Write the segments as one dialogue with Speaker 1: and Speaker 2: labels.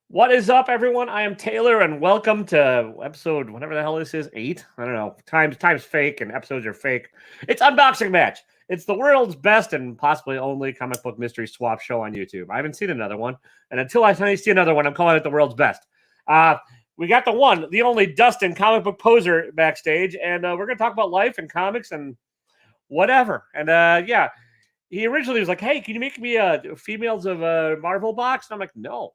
Speaker 1: What is up, everyone? I am Taylor, and welcome to episode whatever the hell this is, 8. I don't know. Time's fake, and episodes are fake. It's Unboxing Match. It's the world's best and possibly only comic book mystery swap show on YouTube. I haven't seen another one, and until I finally see another one, I'm calling it the world's best. We got the one, the only Dustin, comic book poser, backstage, and we're gonna talk about life and comics and whatever. And yeah, he originally was like, "Hey, can you make me a females of a Marvel box?" And I'm like, "No."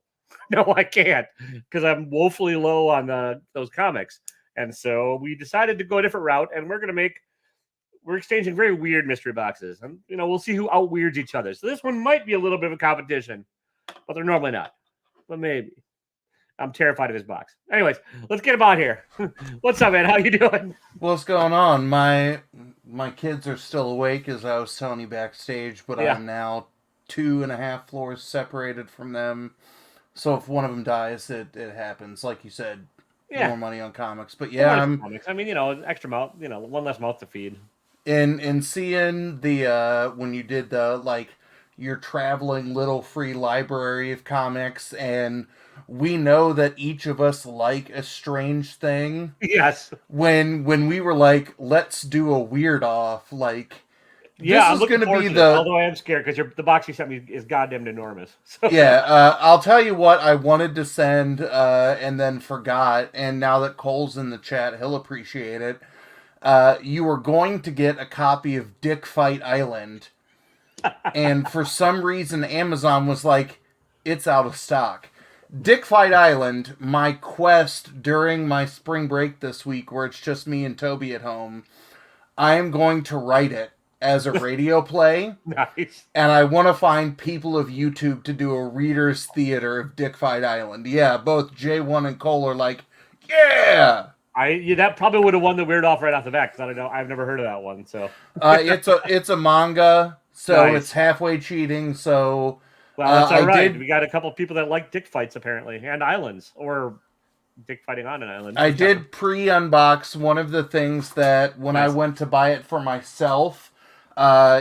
Speaker 1: No, I can't because I'm woefully low on those comics. And so we decided to go a different route, and we're exchanging very weird mystery boxes, and we'll see who out weirds each other. So this one might be a little bit of a competition, but they're normally not. But maybe. I'm terrified of this box. Anyways, let's get him out here. What's up, man? How you doing?
Speaker 2: What's going on? My kids are still awake, as I was telling you backstage, but
Speaker 1: Yeah,
Speaker 2: I'm now 2.5 floors separated from them. So if one of them dies, it happens. Like you said,
Speaker 1: yeah.
Speaker 2: more money on comics. But
Speaker 1: More
Speaker 2: yeah,
Speaker 1: money for
Speaker 2: I'm
Speaker 1: comics. I mean, extra mouth. One less mouth to feed.
Speaker 2: in seeing the when you did the your traveling little free library of comics, and we know that each of us like a strange thing.
Speaker 1: Yes.
Speaker 2: When we were like, let's do a weird off,
Speaker 1: Yeah,
Speaker 2: this
Speaker 1: I'm
Speaker 2: is
Speaker 1: looking
Speaker 2: gonna be
Speaker 1: forward to it.
Speaker 2: the
Speaker 1: Although I am scared because the box you sent me is goddamn enormous. So
Speaker 2: yeah. I'll tell you what I wanted to send, and then forgot, and now that Cole's in the chat, he'll appreciate it. You were going to get a copy of Dick Fight Island, and for some reason Amazon was like, it's out of stock. Dick Fight Island, my quest during my spring break this week, where it's just me and Toby at home, I am going to write it as a radio play,
Speaker 1: nice.
Speaker 2: and I want to find people of YouTube to do a reader's theater of Dick Fight Island. Yeah, both J1 and Cole are like, yeah.
Speaker 1: That probably would have won the weird off right off the bat because I don't know. I've never heard of that one. So
Speaker 2: It's a manga, so
Speaker 1: nice.
Speaker 2: it's halfway cheating. So
Speaker 1: Well, that's all
Speaker 2: I
Speaker 1: right.
Speaker 2: did
Speaker 1: We got a couple of people that like dick fights apparently, and islands or dick fighting on an island.
Speaker 2: I
Speaker 1: Whichever.
Speaker 2: did pre-unbox one of the things that when I
Speaker 1: Nice.
Speaker 2: went to buy it for myself.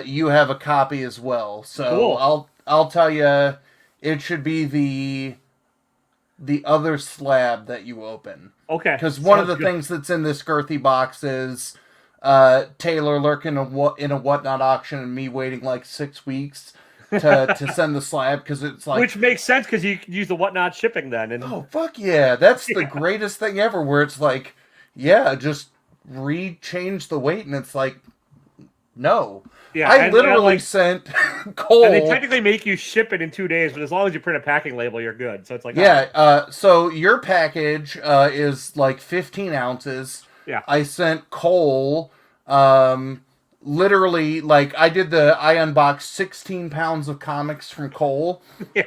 Speaker 2: You have a copy as well, so
Speaker 1: Cool.
Speaker 2: I'll tell you, it should be the other slab that you open.
Speaker 1: Okay.
Speaker 2: Because one of
Speaker 1: Sounds
Speaker 2: the
Speaker 1: good.
Speaker 2: things that's in this girthy box is Taylor lurking in a whatnot auction and me waiting like 6 weeks to send the slab because it's like,
Speaker 1: Which makes sense because you could use the whatnot shipping then. And
Speaker 2: oh fuck yeah, that's the
Speaker 1: yeah,
Speaker 2: greatest thing ever. Where it's like, yeah, just change the weight, and it's like, no.
Speaker 1: yeah,
Speaker 2: I literally
Speaker 1: like,
Speaker 2: sent
Speaker 1: and they
Speaker 2: Cole.
Speaker 1: technically make you ship it in 2 days, but as long as you print a packing label, you're good. So it's like, all right,
Speaker 2: Yeah, so your package is like 15 ounces.
Speaker 1: yeah,
Speaker 2: I sent Cole, literally, I unboxed 16 pounds of comics from Cole.
Speaker 1: yeah,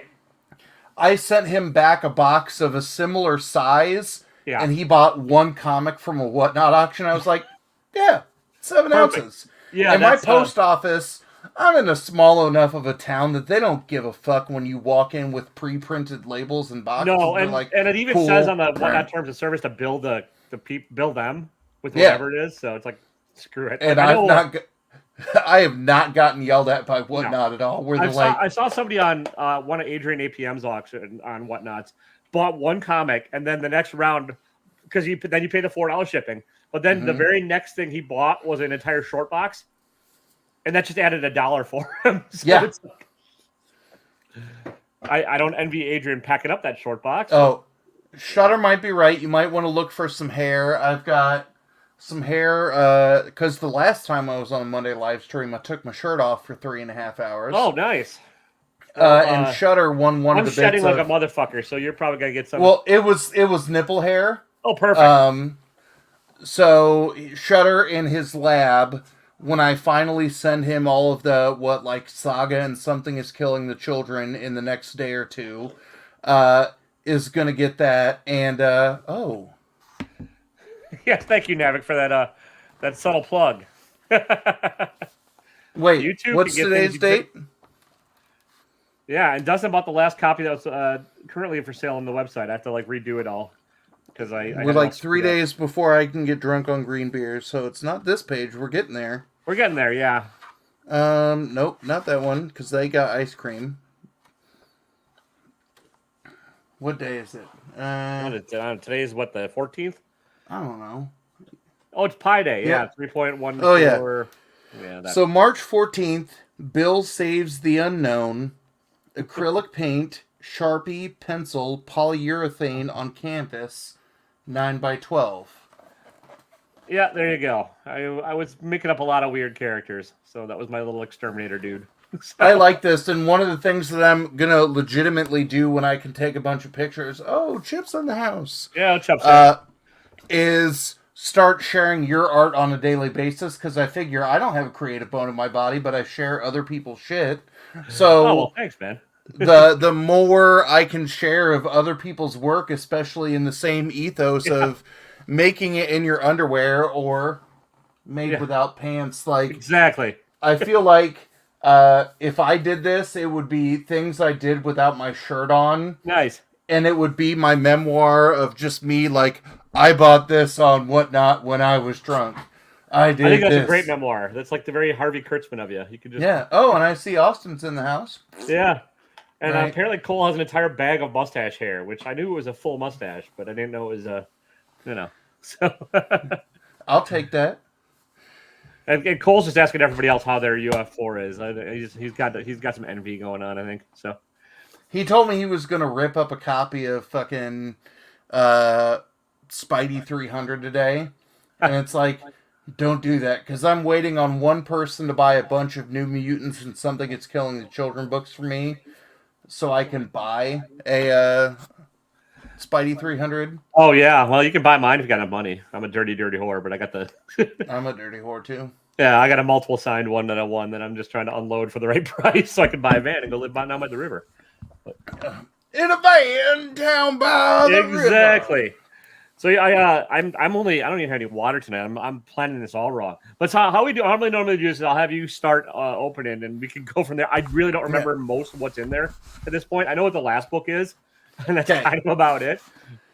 Speaker 2: I sent him back a box of a similar size,
Speaker 1: yeah.
Speaker 2: and he bought one comic from a whatnot auction. I was like, yeah, 7
Speaker 1: Perfect.
Speaker 2: ounces.
Speaker 1: Yeah,
Speaker 2: And my
Speaker 1: that's
Speaker 2: post office, I'm in a small enough of a town that they don't give a fuck when you walk in with pre-printed labels and boxes.
Speaker 1: no,
Speaker 2: They're
Speaker 1: and
Speaker 2: like,
Speaker 1: and it even says
Speaker 2: cool.
Speaker 1: on the whatnot terms of service to build build them with
Speaker 2: Yeah,
Speaker 1: whatever it is. So it's like screw it. Like
Speaker 2: and
Speaker 1: I know,
Speaker 2: I have not gotten yelled at by
Speaker 1: no,
Speaker 2: whatnot at all. Where they're like,
Speaker 1: I saw somebody on one of Adrian APM's auction on whatnots bought one comic, and then the next round because then you pay the $4 shipping, but then the
Speaker 2: mm-hmm.
Speaker 1: very next thing he bought was an entire short box, and that just added $1 for him. So
Speaker 2: Yeah.
Speaker 1: it's like, I don't envy Adrian packing up that short box, but
Speaker 2: Oh, Shutter might be right. You might want to look for some hair. I've got some hair because the last time I was on a Monday live stream, I took my shirt off for 3.5 hours.
Speaker 1: oh nice. Well,
Speaker 2: And Shutter won one
Speaker 1: I'm
Speaker 2: of the
Speaker 1: shedding
Speaker 2: bits
Speaker 1: like a
Speaker 2: of.
Speaker 1: motherfucker, so you're probably gonna get some.
Speaker 2: Well, it was nipple hair.
Speaker 1: Oh, perfect.
Speaker 2: So Shutter in his lab, when I finally send him all of the Saga and Something is Killing the Children in the next day or two, is gonna get that. And oh,
Speaker 1: Yes, thank you, Navik, for that subtle plug.
Speaker 2: wait,
Speaker 1: YouTube can
Speaker 2: what's
Speaker 1: get
Speaker 2: today's
Speaker 1: things.
Speaker 2: date?
Speaker 1: Yeah, and Dustin bought the last copy that was currently for sale on the website. I have to redo it all because I
Speaker 2: We're
Speaker 1: had it all
Speaker 2: like 3
Speaker 1: screwed up.
Speaker 2: days before I can get drunk on green beers, so it's not this page. We're getting there.
Speaker 1: We're getting there, yeah.
Speaker 2: Nope, not that one because they got ice cream. What day is it?
Speaker 1: Today's what, the 14th?
Speaker 2: I don't know.
Speaker 1: Oh, it's Pi Day. Yeah,
Speaker 2: Yep.
Speaker 1: 3.14.
Speaker 2: Oh, yeah.
Speaker 1: Yeah.
Speaker 2: So March 14th, Bill Saves the Unknown, acrylic paint, Sharpie, pencil, polyurethane on canvas, 9x12.
Speaker 1: Yeah, there you go. I was making up a lot of weird characters, so that was my little exterminator dude. So,
Speaker 2: I like this, and one of the things that I'm gonna legitimately do when I can take a bunch of pictures, chips on the house,
Speaker 1: yeah, Chupstick.
Speaker 2: is start sharing your art on a daily basis, because I figure I don't have a creative bone in my body, but I share other people's shit.
Speaker 1: Oh,
Speaker 2: So
Speaker 1: well, thanks, man.
Speaker 2: the more I can share of other people's work, especially in the same ethos
Speaker 1: Yeah,
Speaker 2: of making it in your underwear or made
Speaker 1: yeah,
Speaker 2: without pants, like
Speaker 1: exactly.
Speaker 2: I feel like if I did this, it would be things I did without my shirt on,
Speaker 1: Nice.
Speaker 2: and it would be my memoir of just me, like, I bought this on Whatnot when I was drunk. I
Speaker 1: I think
Speaker 2: did
Speaker 1: that's a great
Speaker 2: this.
Speaker 1: memoir. That's like the very Harvey Kurtzman of you. You could just,
Speaker 2: Yeah. Oh, and I see Austin's in the house.
Speaker 1: yeah. And
Speaker 2: Right.
Speaker 1: apparently Cole has an entire bag of mustache hair, which I knew it was a full mustache, but I didn't know it was So,
Speaker 2: I'll take that.
Speaker 1: and Cole's just asking everybody else how their UF4 is. He's got some envy going on, I think. So
Speaker 2: He told me he was going to rip up a copy of fucking Spidey 300 today. And it's like, don't do that, because I'm waiting on one person to buy a bunch of New Mutants and Something It's Killing the Children books for me, so I can buy a Spidey 300.
Speaker 1: oh yeah, well you can buy mine if you got enough money. I'm a dirty whore, but I got the
Speaker 2: I'm a dirty whore too.
Speaker 1: yeah, I got a multiple signed one that I won that I'm just trying to unload for the right price so I can buy a van and go live down by the river.
Speaker 2: In a van down by the river.
Speaker 1: Exactly. So yeah, I don't even have any water tonight. I'm planning this all wrong. But so how we normally do is I'll have you start opening and we can go from there. I really don't remember most of what's in there at this point. I know what the last book is, and that's kind of about it.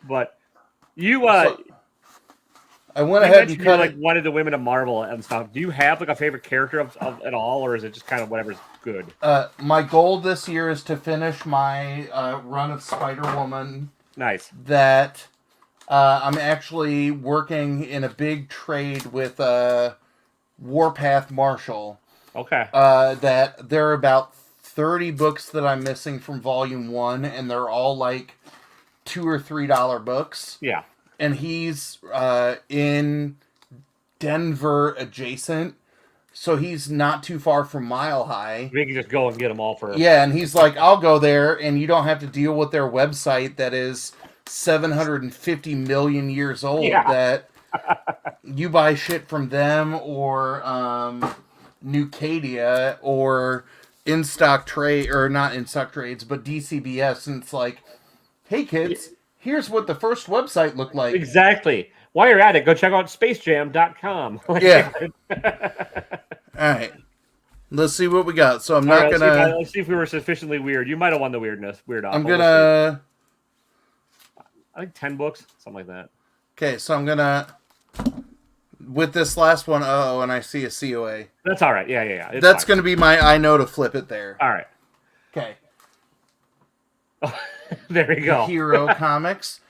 Speaker 1: But you
Speaker 2: I went ahead and cut
Speaker 1: like wanted the women of Marvel and stuff. Do you have like a favorite character of at all, or is it just kind of whatever's good?
Speaker 2: My goal this year is to finish my run of Spider-Woman.
Speaker 1: Nice.
Speaker 2: That I'm actually working in a big trade with Warpath Marshall.
Speaker 1: Okay.
Speaker 2: That there are about 30 books that I'm missing from Volume 1, and they're all like $2 or $3 books.
Speaker 1: Yeah.
Speaker 2: And he's in Denver adjacent, so he's not too far from Mile High.
Speaker 1: We can just go and get them all for.
Speaker 2: Yeah, and he's like, I'll go there, and you don't have to deal with their website that is 750 million years old.
Speaker 1: Yeah.
Speaker 2: That you buy shit from them or Nucadia or In Stock Trade, or not In Stock Trades, but DCBS, and it's like, hey kids, here's what the first website looked like.
Speaker 1: Exactly. While you're at it, go check out spacejam.com.
Speaker 2: Yeah. All right. Let's see what we got. So I'm not gonna.
Speaker 1: Let's see if we were sufficiently weird. You might have won the weird off.
Speaker 2: I'm gonna.
Speaker 1: I think 10 books, something like that.
Speaker 2: Okay, so I'm gonna. With this last one, and I see a COA.
Speaker 1: That's all right. Yeah. It's
Speaker 2: That's
Speaker 1: fine.
Speaker 2: gonna be my I know to flip it there.
Speaker 1: All right.
Speaker 2: Okay.
Speaker 1: There you go.
Speaker 2: Hero Comics.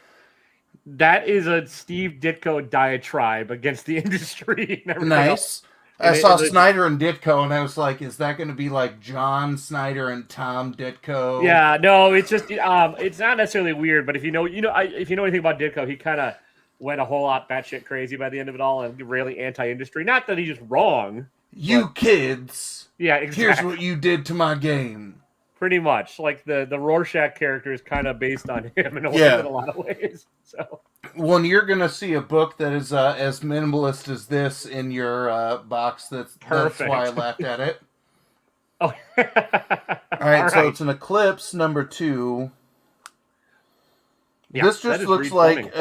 Speaker 1: That is a Steve Ditko diatribe against the industry.
Speaker 2: Nice. I saw Snyder and Ditko, and I was like, is that going to be like John Snyder and Tom Ditko?
Speaker 1: Yeah, no, it's just it's not necessarily weird, but if you know anything about Ditko, he kind of went a whole lot batshit crazy by the end of it all, and really anti-industry. Not that he's just wrong.
Speaker 2: You kids.
Speaker 1: Yeah, exactly.
Speaker 2: Here's what you did to my game.
Speaker 1: Pretty much, like the Rorschach character is kind of based on him in a lot of ways. So,
Speaker 2: well, you're gonna see a book that is as minimalist as this in your box. That's why I laughed at it.
Speaker 1: Oh,
Speaker 2: all right. So it's an Eclipse #2. Yeah, this just looks like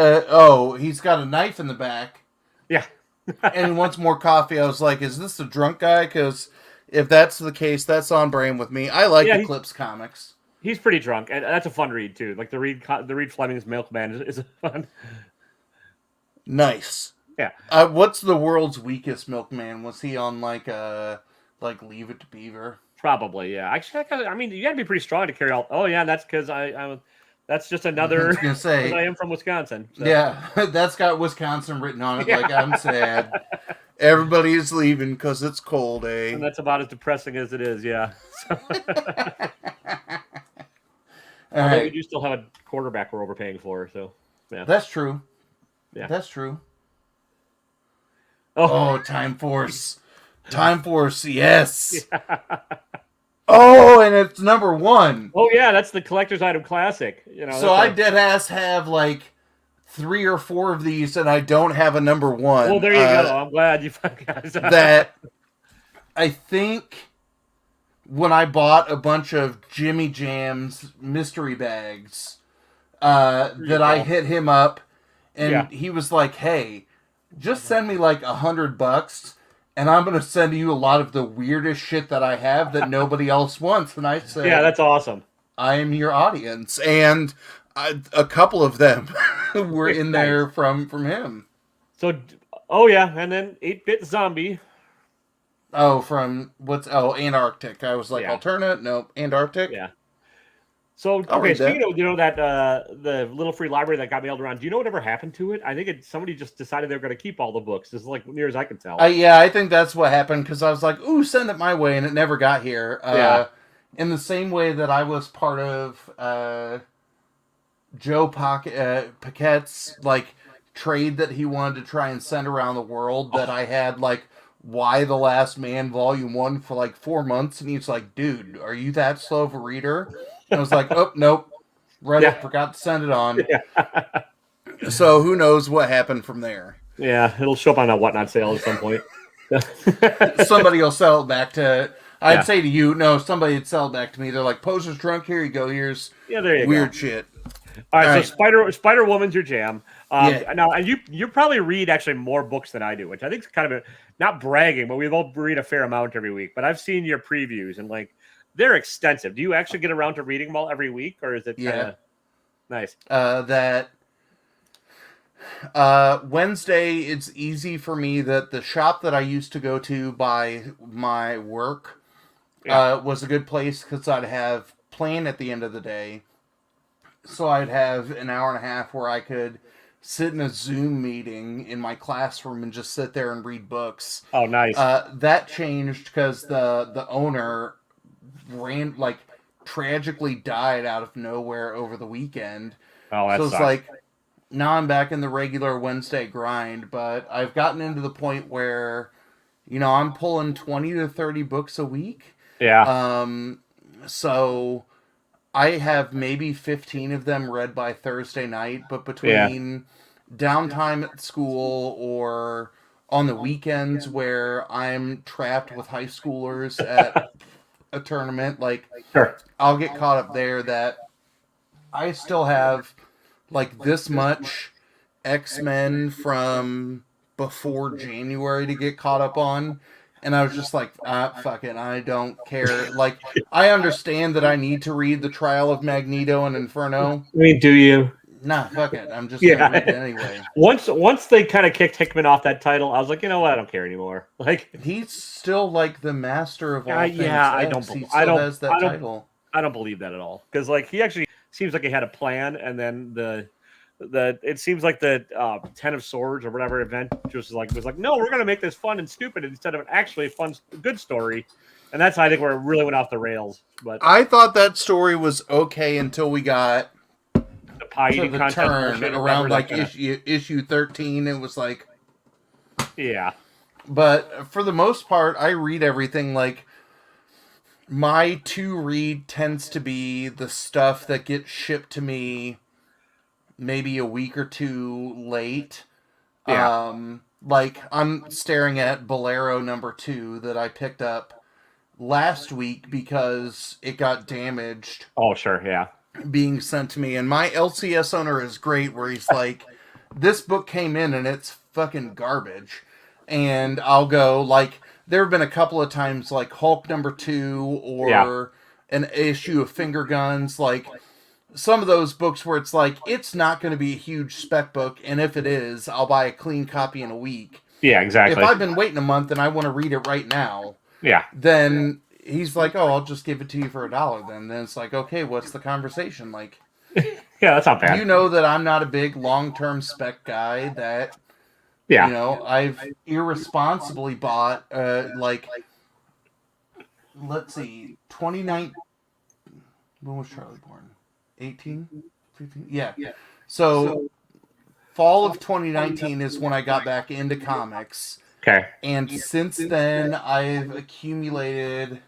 Speaker 2: he's got a knife in the back.
Speaker 1: Yeah,
Speaker 2: and he wants more coffee. I was like, is this the drunk guy? Because if that's the case, that's on brand with me. I like Eclipse comics.
Speaker 1: He's pretty drunk, and that's a fun read too. Like the Reed Fleming's Milkman is fun.
Speaker 2: Nice.
Speaker 1: Yeah.
Speaker 2: What's the world's weakest milkman? Was he on like Leave It to Beaver?
Speaker 1: Probably, yeah. Actually, I mean, you got to be pretty strong to carry all. Oh yeah, that's because That's just
Speaker 2: I
Speaker 1: another.
Speaker 2: was gonna say,
Speaker 1: I am from Wisconsin. So.
Speaker 2: yeah, that's got Wisconsin written on it.
Speaker 1: Yeah.
Speaker 2: Like, I'm sad. Everybody is leaving because it's cold,
Speaker 1: And
Speaker 2: eh?
Speaker 1: that's about as depressing as it is. Yeah. So,
Speaker 2: All
Speaker 1: although we
Speaker 2: right,
Speaker 1: do still have a quarterback we're overpaying for. So yeah.
Speaker 2: that's true.
Speaker 1: Yeah.
Speaker 2: That's true.
Speaker 1: Oh.
Speaker 2: Oh, Time Force. Time Force, yes.
Speaker 1: Yeah.
Speaker 2: Oh, and it's number 1.
Speaker 1: Oh yeah, that's the collector's item classic. You know.
Speaker 2: So I dead ass have like 3 or 4 of these, and I don't have a number 1.
Speaker 1: Well, there you go. I'm glad you guys.
Speaker 2: That I think when I bought a bunch of Jimmy Jam's mystery bags, that I hit him up, and he was like, "Hey, just send me like $100, and I'm gonna send you a lot of the weirdest shit that I have that nobody else wants." And I said,
Speaker 1: Yeah, that's awesome.
Speaker 2: I am your audience, and a couple of them were in there from him.
Speaker 1: So, oh yeah, and then 8-Bit Zombie.
Speaker 2: Oh, from Antarctic. I was like, alternate? No, Antarctic.
Speaker 1: Yeah. So okay, speaking of that the little free library that got mailed around, do you know whatever happened to it? I think somebody just decided they were going to keep all the books. As like near as I can tell.
Speaker 2: Yeah, I think that's what happened because I was like, "Ooh, send it my way," and it never got here. In the same way that I was part of Joe Paquette's like trade that he wanted to try and send around the world. That I had like Why the Last Man Volume 1 for like 4 months, and he's like, "Dude, are you that slow of a reader?" And I was like, "Oh, nope. Read it, forgot to send it on."
Speaker 1: Yeah.
Speaker 2: So who knows what happened from there.
Speaker 1: Yeah, it'll show up on a Whatnot sale at some point.
Speaker 2: Somebody will sell it back to... I'd say to you, no, somebody would sell it back to me. They're like, "Poser's drunk, here you go, here's
Speaker 1: there you
Speaker 2: weird
Speaker 1: go.
Speaker 2: shit."
Speaker 1: All right, so Spider Woman's your jam. Now, and you probably read actually more books than I do, which I think is kind of not bragging, but we both read a fair amount every week. But I've seen your previews, and like they're extensive. Do you actually get around to reading them all every week, or is it kind of nice?
Speaker 2: Wednesday, it's easy for me that the shop that I used to go to by my work was a good place because I'd have plan at the end of the day. So I'd have an hour and a half where I could sit in a Zoom meeting in my classroom and just sit there and read books.
Speaker 1: Oh, nice.
Speaker 2: That changed because the owner tragically died out of nowhere over the weekend.
Speaker 1: Oh, that
Speaker 2: so it's
Speaker 1: sucks.
Speaker 2: like now I'm back in the regular Wednesday grind, but I've gotten into the point where, I'm pulling 20 to 30 books a week.
Speaker 1: Yeah.
Speaker 2: So I have maybe 15 of them read by Thursday night, but between downtime at school or on the weekends where I'm trapped with high schoolers at a tournament, I'll get caught up there that I still have like this much X-Men from before January to get caught up on. And I was just like, fuck it, I don't care. Like, I understand that I need to read The Trial of Magneto and Inferno.
Speaker 1: I mean, do you?
Speaker 2: Nah, fuck it. I'm just gonna read it anyway.
Speaker 1: Once they kind of kicked Hickman off that title, I was like, you know what? I don't care anymore. Like,
Speaker 2: he's still like the master of all things.
Speaker 1: I don't
Speaker 2: has that title.
Speaker 1: I don't believe that at all. Because like he actually seems like he had a plan, and then it seems like the 10 of Swords or whatever event was like, no, we're gonna make this fun and stupid instead of actually a fun, good story. And that's I think where it really went off the rails. But
Speaker 2: I thought that story was okay until we got
Speaker 1: the pie eating
Speaker 2: the
Speaker 1: contest
Speaker 2: turn around like issue 13. It was like,
Speaker 1: yeah.
Speaker 2: But for the most part, I read everything. Like, my to read tends to be the stuff that gets shipped to me maybe a week or two late. Like, I'm staring at Bolero number 2 that I picked up last week because it got damaged.
Speaker 1: Oh, sure, yeah.
Speaker 2: Being sent to me. And my LCS owner is great where he's like, this book came in and it's fucking garbage. And I'll go, like, there have been a couple of times, like, Hulk number 2 or an issue of Finger Guns, like, some of those books where it's like, it's not going to be a huge spec book, and if it is, I'll buy a clean copy in a week.
Speaker 1: Yeah, exactly.
Speaker 2: If I've been waiting a month and I want to read it right now, then he's like, oh, I'll just give it to you for $1 then. Then it's like, okay, what's the conversation? Like,
Speaker 1: Yeah, that's not bad.
Speaker 2: You know that I'm not a big long-term spec guy. That
Speaker 1: Yeah.
Speaker 2: I've irresponsibly bought like, let's see, 29. When was Charlie born? 18, 15. Yeah. So fall of 2019 is when I got back into comics,
Speaker 1: Okay.
Speaker 2: and since then I've accumulated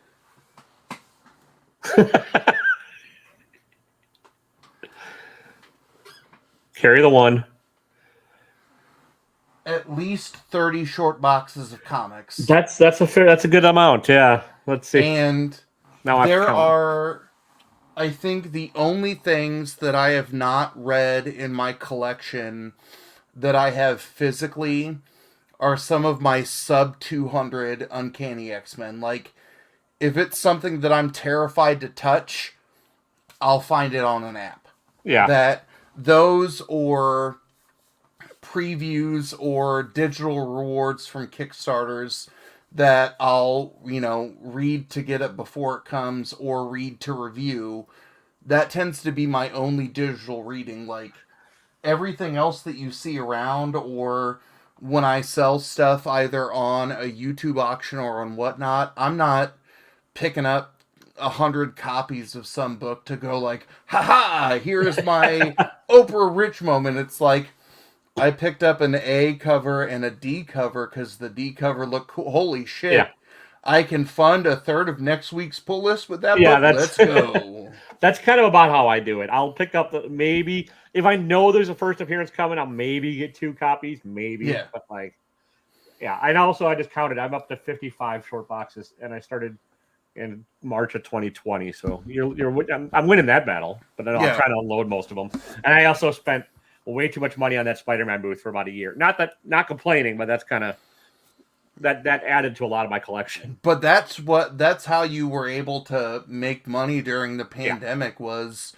Speaker 1: Carry the one.
Speaker 2: at least 30 short boxes of comics.
Speaker 1: That's a good amount. Yeah. Let's see.
Speaker 2: And
Speaker 1: Now I have to
Speaker 2: there
Speaker 1: count.
Speaker 2: are, I think, the only things that I have not read in my collection that I have physically are some of my sub 200 Uncanny X-Men. Like, if it's something that I'm terrified to touch, I'll find it on an app.
Speaker 1: Yeah.
Speaker 2: That those or previews or digital rewards from Kickstarters that I'll, read to get it before it comes or read to review. That tends to be my only digital reading. Like, everything else that you see around, or when I sell stuff either on a YouTube auction or on whatnot, I'm not picking up 100 copies of some book to go like, haha, here's my Oprah Rich moment. It's like, I picked up an A cover and a D cover because the D cover looked cool. Holy shit.
Speaker 1: Yeah.
Speaker 2: I can fund a third of next week's pull list with that
Speaker 1: Yeah,
Speaker 2: book. Let's go.
Speaker 1: that's kind of about how I do it. I'll pick up maybe if I know there's a first appearance coming, I'll maybe get 2 copies, maybe.
Speaker 2: Yeah.
Speaker 1: But like, yeah. And also, I just counted. I'm up to 55 short boxes, and I started in March of 2020. So I'm winning that battle, but I'm trying to unload most of them. And I also spent way too much money on that Spider-Man booth for about a year. Not complaining, but that's kind of that added to a lot of my collection.
Speaker 2: But that's how you were able to make money during the pandemic. Was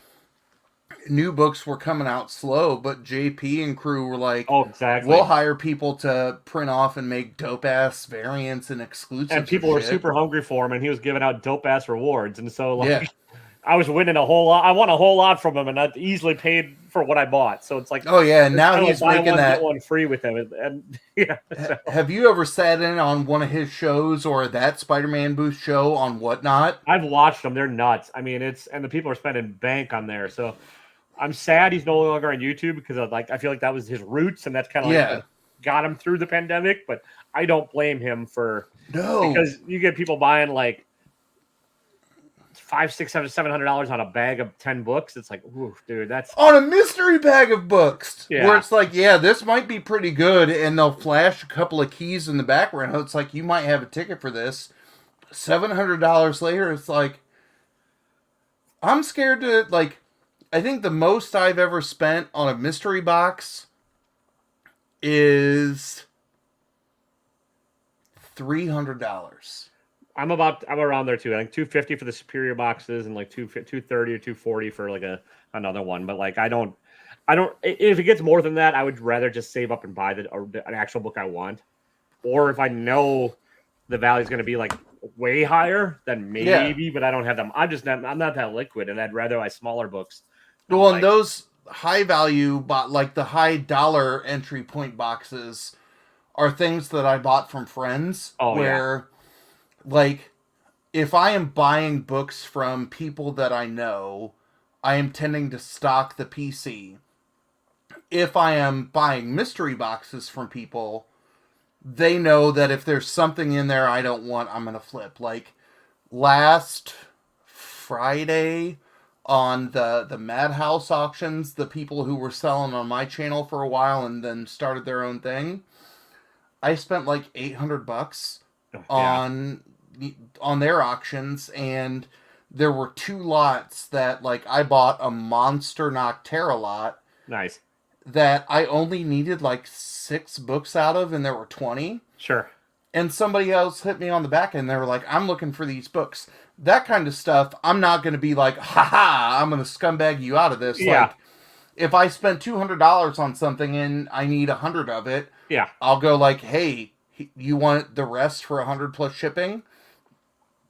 Speaker 2: new books were coming out slow, but JP and crew were like,
Speaker 1: oh, exactly,
Speaker 2: we'll hire people to print off and make dope ass variants and exclusives.
Speaker 1: And people were super hungry for him, and he was giving out dope ass rewards. And so like, I was winning a whole lot. I won a whole lot from him, and I easily paid for what I bought. So it's like,
Speaker 2: oh yeah, and now he's
Speaker 1: like
Speaker 2: making that
Speaker 1: one free with him. And yeah. So.
Speaker 2: Have you ever sat in on one of his shows or that Spider-Man booth show on Whatnot?
Speaker 1: I've watched them. They're nuts. I mean, and the people are spending bank on there. So I'm sad he's no longer on YouTube because I feel like that was his roots, and that's kind of like got him through the pandemic. But I don't blame him because you get people buying like $500, $600, $700 on a bag of 10 books. It's like, ooh, dude, that's
Speaker 2: on a mystery bag of books.
Speaker 1: Yeah.
Speaker 2: Where it's like, yeah, this might be pretty good, and they'll flash a couple of keys in the background. It's like, you might have a ticket for this. $700 later, it's like, I'm scared to, like, I think the most I've ever spent on a mystery box is $300.
Speaker 1: I'm around there too. I think $250 for the superior boxes and like $230 or $240 for like another one. But like I don't. If it gets more than that, I would rather just save up and buy an actual book I want. Or if I know the value is going to be like way higher, then maybe. But I don't have them. I'm not that liquid, and I'd rather buy smaller books.
Speaker 2: Well, and those high value, like the high dollar entry point boxes, are things that I bought from friends. Like, if I am buying books from people that I know, I am tending to stock the PC. If I am buying mystery boxes from people, they know that if there's something in there I don't want, I'm going to flip. Like, last Friday on the Madhouse auctions, the people who were selling on my channel for a while and then started their own thing, I spent like $800 on their auctions, and there were 2 lots that, like, I bought a Monster Noctera lot.
Speaker 1: Nice.
Speaker 2: That I only needed like 6 books out of, and there were 20.
Speaker 1: Sure.
Speaker 2: And somebody else hit me on the back and they were like, I'm looking for these books. That kind of stuff, I'm not going to be like, haha, I'm going to scumbag you out of this.
Speaker 1: Yeah.
Speaker 2: Like, if I spent $200 on something and I need 100 of it,
Speaker 1: yeah,
Speaker 2: I'll go like, hey, you want the rest for 100 plus shipping?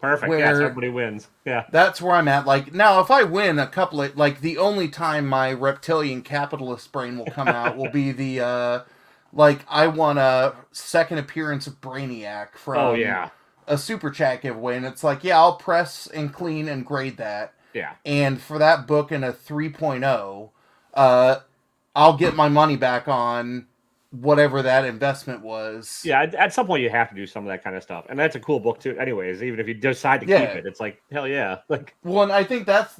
Speaker 1: Perfect. Yeah, so
Speaker 2: where
Speaker 1: everybody wins. Yeah.
Speaker 2: that's where I'm at. Like, now, if I win a couple of, like, the only time my reptilian capitalist brain will come out will be like, I won a second appearance of Brainiac
Speaker 1: Oh
Speaker 2: from
Speaker 1: yeah.
Speaker 2: a super chat giveaway, and it's like, yeah, I'll press and clean and grade that.
Speaker 1: Yeah.
Speaker 2: And for that book in a 3.0, I'll get my money back on whatever that investment was.
Speaker 1: Yeah, at some point you have to do some of that kind of stuff, and that's a cool book too. Anyways, even if you decide to keep it, it's like hell yeah. Like,
Speaker 2: well, and I think that's,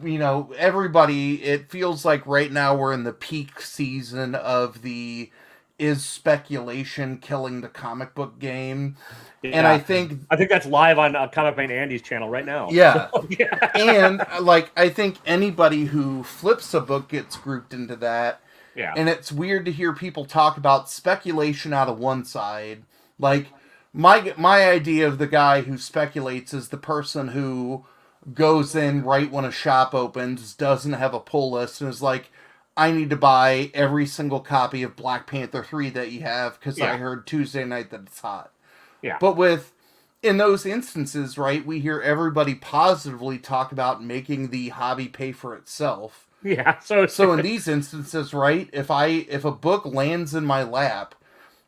Speaker 2: everybody. It feels like right now we're in the peak season of the is speculation killing the comic book game, and I think
Speaker 1: that's live on Comic Man Andy's channel right now.
Speaker 2: Yeah,
Speaker 1: So, yeah.
Speaker 2: and like I think anybody who flips a book gets grouped into that.
Speaker 1: Yeah.
Speaker 2: And it's weird to hear people talk about speculation out of one side. Like, my idea of the guy who speculates is the person who goes in right when a shop opens, doesn't have a pull list, and is like, I need to buy every single copy of Black Panther 3 that you have because I heard Tuesday night that it's hot.
Speaker 1: Yeah.
Speaker 2: But in those instances, right, we hear everybody positively talk about making the hobby pay for itself.
Speaker 1: Yeah.
Speaker 2: So in these instances, right, if a book lands in my lap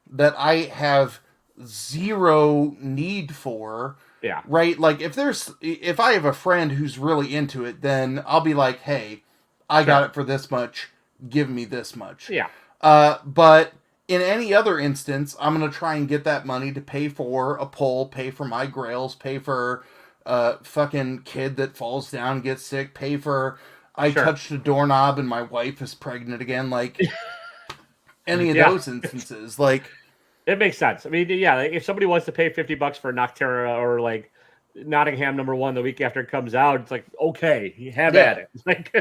Speaker 2: that I have zero need for,
Speaker 1: yeah,
Speaker 2: right, like if I have a friend who's really into it, then I'll be like, hey, I got it for this much, give me this much.
Speaker 1: Yeah.
Speaker 2: But in any other instance, I'm gonna try and get that money to pay for a pull, pay for my grails, pay for fucking kid that falls down, gets sick, pay for I touched a doorknob and my wife is pregnant again. Like, any of those instances, like,
Speaker 1: it makes sense. I mean, yeah, like, if somebody wants to pay $50 for Nocterra or like Nottingham #1 the week after it comes out, it's like, okay, you have at it. Like,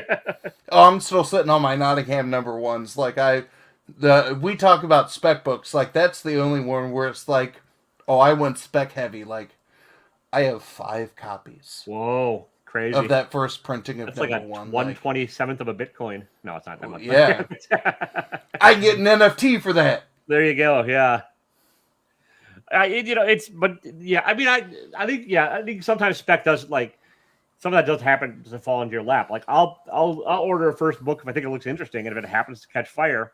Speaker 2: I'm still sitting on my Nottingham #1s. Like, we talk about spec books. Like, that's the only one where it's like, oh, I went spec heavy. Like, I have 5 copies.
Speaker 1: Whoa. Crazy.
Speaker 2: Of that first printing of
Speaker 1: That's like a
Speaker 2: #1.
Speaker 1: 1/27th of a Bitcoin. No, it's not that much.
Speaker 2: Yeah. I get an NFT for that.
Speaker 1: There you go. Yeah. I think sometimes spec does, like, some of that does happen to fall into your lap. Like, I'll order a first book if I think it looks interesting, and if it happens to catch fire,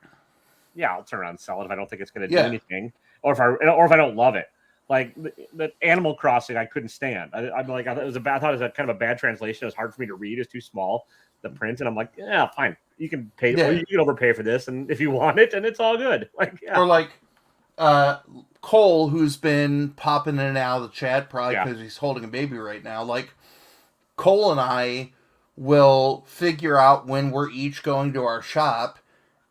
Speaker 1: yeah, I'll turn around and sell it if I don't think it's going to do anything, or if I don't love it. Like the Animal Crossing, I couldn't stand. I thought it was kind of a bad translation. It was hard for me to read. It's too small, the print, and I'm like, yeah, fine. You can pay. Or you can overpay for this, and if you want it, and it's all good. Like, yeah.
Speaker 2: Or like Cole, who's been popping in and out of the chat, probably because he's holding a baby right now. Like, Cole and I will figure out when we're each going to our shop,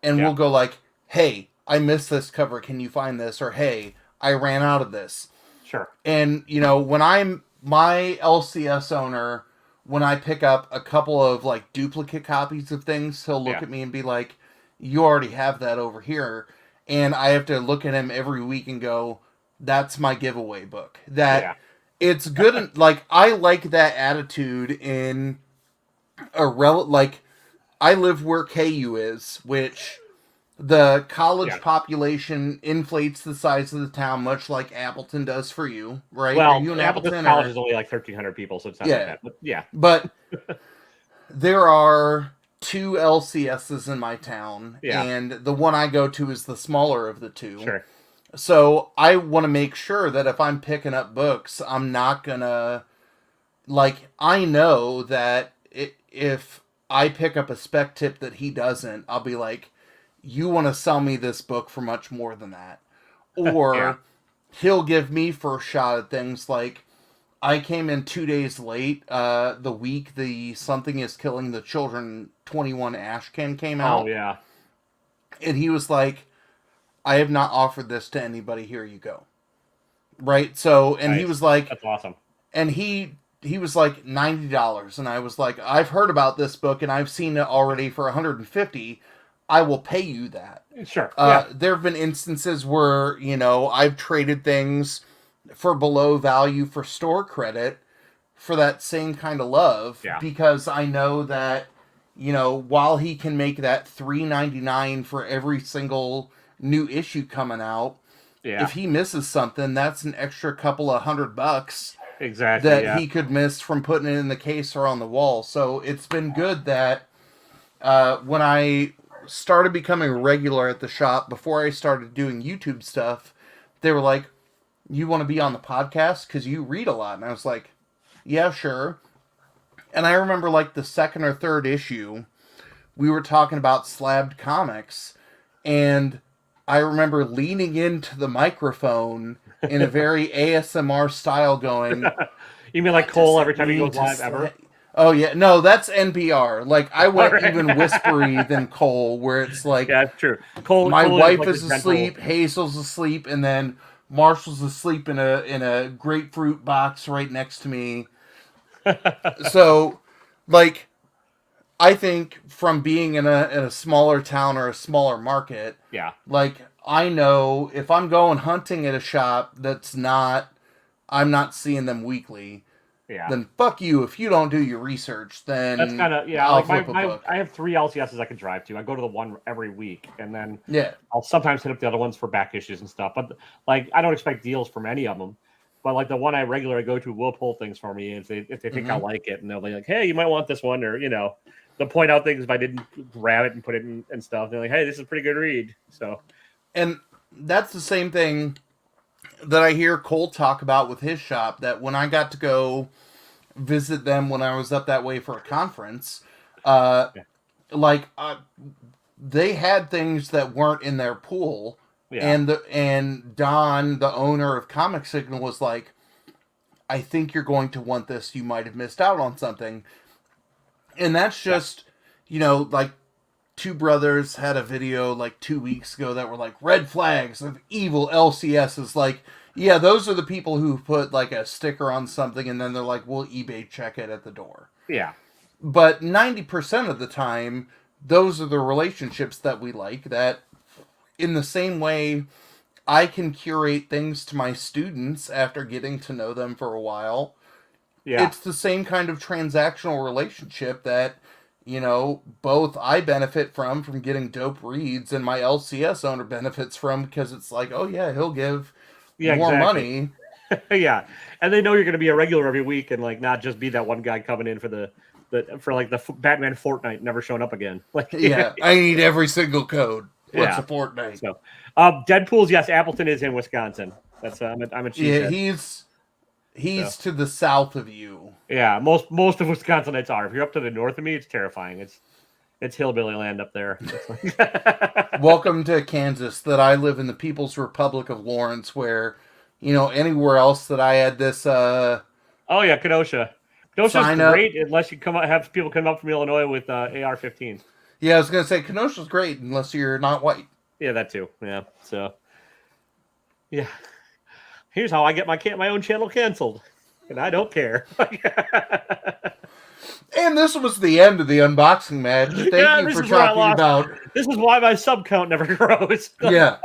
Speaker 2: and we'll go like, hey, I missed this cover. Can you find this? Or hey, I ran out of this.
Speaker 1: Sure.
Speaker 2: And, when I'm my LCS owner, when I pick up a couple of like duplicate copies of things, he'll look at me and be like, you already have that over here. And I have to look at him every week and go, that's my giveaway book. It's good. Like, I like that attitude in like, I live where KU is, which the college population inflates the size of the town, much like Appleton does for you, right?
Speaker 1: Well, Appleton College is only like 1,300 people, so it's not like that. But
Speaker 2: But there are 2 LCSs in my town, and the one I go to is the smaller of the 2.
Speaker 1: Sure.
Speaker 2: So I want to make sure that if I'm picking up books, I'm not gonna, like, I know that if I pick up a spec tip that he doesn't, I'll be like, you want to sell me this book for much more than that. Or he'll give me first shot at things. Like, I came in 2 days late the week the Something is Killing the Children 21 Ashcan came out.
Speaker 1: Oh, yeah.
Speaker 2: And he was like, I have not offered this to anybody. Here you go. Right? So, and he was like...
Speaker 1: That's awesome.
Speaker 2: And he was like $90. And I was like, I've heard about this book and I've seen it already for $150. I will pay you that.
Speaker 1: Sure.
Speaker 2: There have been instances where, I've traded things for below value for store credit for that same kind of love.
Speaker 1: Yeah.
Speaker 2: Because I know that, while he can make that $3.99 for every single new issue coming out, if he misses something, that's an extra couple of $100
Speaker 1: Exactly.
Speaker 2: that
Speaker 1: Yeah.
Speaker 2: he could miss from putting it in the case or on the wall. So it's been good that when I started becoming a regular at the shop, before I started doing YouTube stuff, they were like, "You want to be on the podcast? Because you read a lot." And I was like, "Yeah, sure." And I remember like the second or third issue, we were talking about slabbed comics, and I remember leaning into the microphone in a very ASMR style going,
Speaker 1: You mean like
Speaker 2: "What
Speaker 1: Cole
Speaker 2: does
Speaker 1: every
Speaker 2: it
Speaker 1: time he
Speaker 2: mean
Speaker 1: goes
Speaker 2: to
Speaker 1: live ever?
Speaker 2: Oh yeah, no, that's NPR. Like I
Speaker 1: All
Speaker 2: went
Speaker 1: right.
Speaker 2: even whispery than Cole, where it's like
Speaker 1: Yeah, it's true. Cole
Speaker 2: my
Speaker 1: Cole is
Speaker 2: wife
Speaker 1: like the
Speaker 2: is
Speaker 1: gentle.
Speaker 2: asleep, Hazel's asleep, and then Marshall's asleep in a grapefruit box right next to me. So, like, I think from being in a smaller town or a smaller market,
Speaker 1: Yeah.
Speaker 2: like I know if I'm going hunting at a shop that's not, I'm not seeing them weekly,
Speaker 1: Yeah.
Speaker 2: then fuck you. If you don't do your research,
Speaker 1: That's
Speaker 2: then
Speaker 1: kind of yeah.
Speaker 2: I'll
Speaker 1: Like
Speaker 2: flip a book.
Speaker 1: I have 3 LCSs I can drive to. I go to the one every week, and then
Speaker 2: Yeah.
Speaker 1: I'll sometimes hit up the other ones for back issues and stuff. But like, I don't expect deals from any of them. But like the one I regularly go to will pull things for me if they think I
Speaker 2: Mm-hmm.
Speaker 1: like it, and they'll be like, "Hey, you might want this one," or they'll point out things if I didn't grab it and put it in and stuff. They're like, "Hey, this is a pretty good read." So
Speaker 2: And that's the same thing that I hear Cole talk about with his shop. That when I got to go visit them when I was up that way for a conference, uh,
Speaker 1: yeah,
Speaker 2: like they had things that weren't in their pool,
Speaker 1: yeah,
Speaker 2: and Don, the owner of Comic Signal, was like, "I think you're going to want this. You might have missed out on something," and that's
Speaker 1: yeah,
Speaker 2: just like two brothers had a video like 2 weeks ago that were like red flags of evil LCSs. Like, yeah, those are the people who put like a sticker on something and then they're like, we'll eBay check it at the door.
Speaker 1: yeah,
Speaker 2: But 90% of the time, those are the relationships that we like. That in the same way, I can curate things to my students after getting to know them for a while.
Speaker 1: yeah.
Speaker 2: It's the same kind of transactional relationship that both I benefit from getting dope reads, and my LCS owner benefits from, because it's like, oh yeah, he'll give
Speaker 1: Yeah,
Speaker 2: more
Speaker 1: exactly.
Speaker 2: money.
Speaker 1: Yeah, and they know you're going to be a regular every week, and like not just be that one guy coming in for Batman Fortnite never showing up again. Like,
Speaker 2: Yeah, I need every single code. What's
Speaker 1: yeah.
Speaker 2: a Fortnite?
Speaker 1: So, Deadpool's yes, Appleton is in Wisconsin. That's I'm a
Speaker 2: Yeah,
Speaker 1: cheesehead. So
Speaker 2: he's to the south of you.
Speaker 1: yeah, most of Wisconsinites are. If you're up to the north of me, it's terrifying. It's hillbilly land up there.
Speaker 2: Welcome to Kansas. That I live in the People's Republic of Lawrence, where anywhere else that I had this
Speaker 1: Oh yeah, Kenosha. Kenosha's
Speaker 2: sign up.
Speaker 1: great unless you have people come up from Illinois with AR-15s.
Speaker 2: Yeah, I was gonna say Kenosha's great unless you're not white.
Speaker 1: Yeah, that too. Yeah. So yeah. Here's how I get my own channel canceled. And I don't care.
Speaker 2: And this was the end of the unboxing match. Thank you
Speaker 1: this
Speaker 2: for
Speaker 1: is where I
Speaker 2: talking
Speaker 1: lost.
Speaker 2: about.
Speaker 1: This is why my sub count never grows.
Speaker 2: Yeah.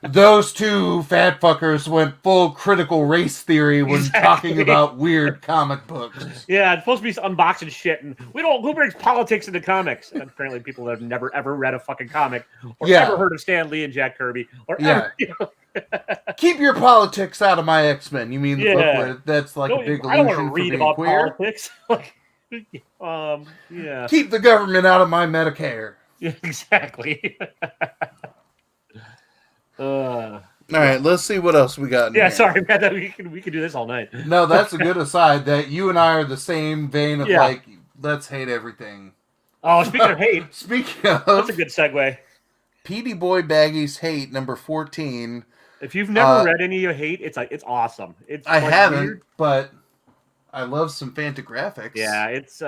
Speaker 2: Those two fat fuckers went full critical race theory when talking about weird comic books.
Speaker 1: Yeah, it's supposed to be unboxing shit, and who brings politics into comics? And apparently, people that have never ever read a fucking comic or ever heard of Stan Lee and Jack Kirby or ever.
Speaker 2: Keep your politics out of my X-Men. You mean the booklet? That's like
Speaker 1: No,
Speaker 2: a big
Speaker 1: I don't want
Speaker 2: illusion
Speaker 1: to
Speaker 2: for
Speaker 1: read
Speaker 2: being
Speaker 1: about
Speaker 2: queer.
Speaker 1: politics. Yeah.
Speaker 2: Keep the government out of my Medicare.
Speaker 1: Yeah, exactly.
Speaker 2: All right, let's see what else we got.
Speaker 1: Yeah, sorry, man. We can do this all night.
Speaker 2: No, that's a good aside. That you and I are the same vein of like, let's hate everything.
Speaker 1: Oh, speaking of hate,
Speaker 2: speaking of,
Speaker 1: that's a good segue.
Speaker 2: Petey Boy Baggy's Hate number 14.
Speaker 1: If you've never read any of Hate, it's awesome.
Speaker 2: I haven't, weird, but I love some Fantagraphics.
Speaker 1: Yeah, it's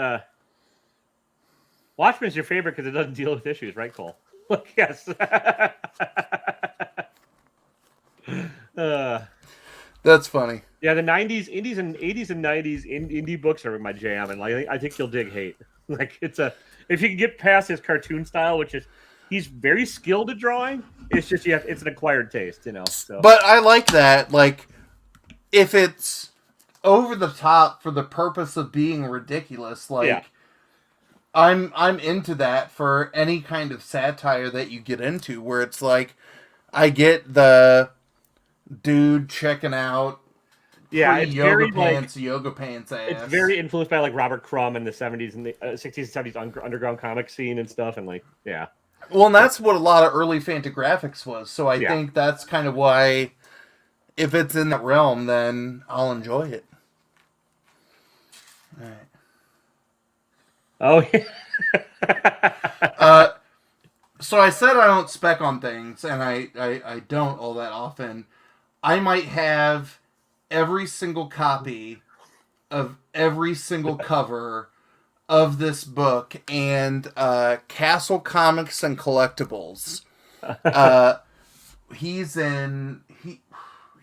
Speaker 1: Watchmen's your favorite because it doesn't deal with issues, right, Cole? Yes.
Speaker 2: That's funny.
Speaker 1: Yeah, the 90s, 80s and 90s indie books are my jam, and like I think you'll dig Hate. Like if you can get past his cartoon style, which is he's very skilled at drawing, it's just it's an acquired taste, So.
Speaker 2: But I like that. Like if it's over the top for the purpose of being ridiculous, like I'm into that for any kind of satire that you get into, where it's like I get the dude checking out
Speaker 1: Yeah, it's
Speaker 2: pre-yoga
Speaker 1: very
Speaker 2: pants, yoga pants ass.
Speaker 1: it's very influenced by like Robert Crumb in the 70s and the 60s and 70s underground comic scene and stuff, and like yeah.
Speaker 2: Well, and that's what a lot of early Fantagraphics was. So I
Speaker 1: Yeah.
Speaker 2: think that's kind of why, if it's in that realm, then I'll enjoy it. All right.
Speaker 1: Oh yeah.
Speaker 2: So I said I don't spec on things, and I don't all that often. I might have every single copy of every single cover of this book and Castle Comics and Collectibles. He's in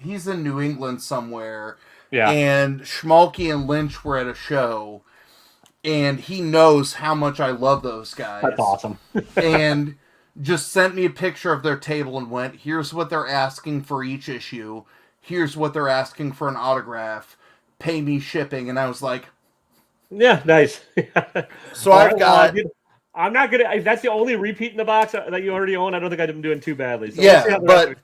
Speaker 2: New England somewhere,
Speaker 1: Yeah.
Speaker 2: and Schmalky and Lynch were at a show, and he knows how much I love those guys.
Speaker 1: That's awesome.
Speaker 2: And just sent me a picture of their table and went, here's what they're asking for each issue. Here's what they're asking for an autograph. Pay me shipping. And I was like,
Speaker 1: Yeah, nice.
Speaker 2: so I've got...
Speaker 1: I'm not gonna. If that's the only repeat in the box that you already own, I don't think I'm doing too badly. So
Speaker 2: yeah,
Speaker 1: we'll
Speaker 2: but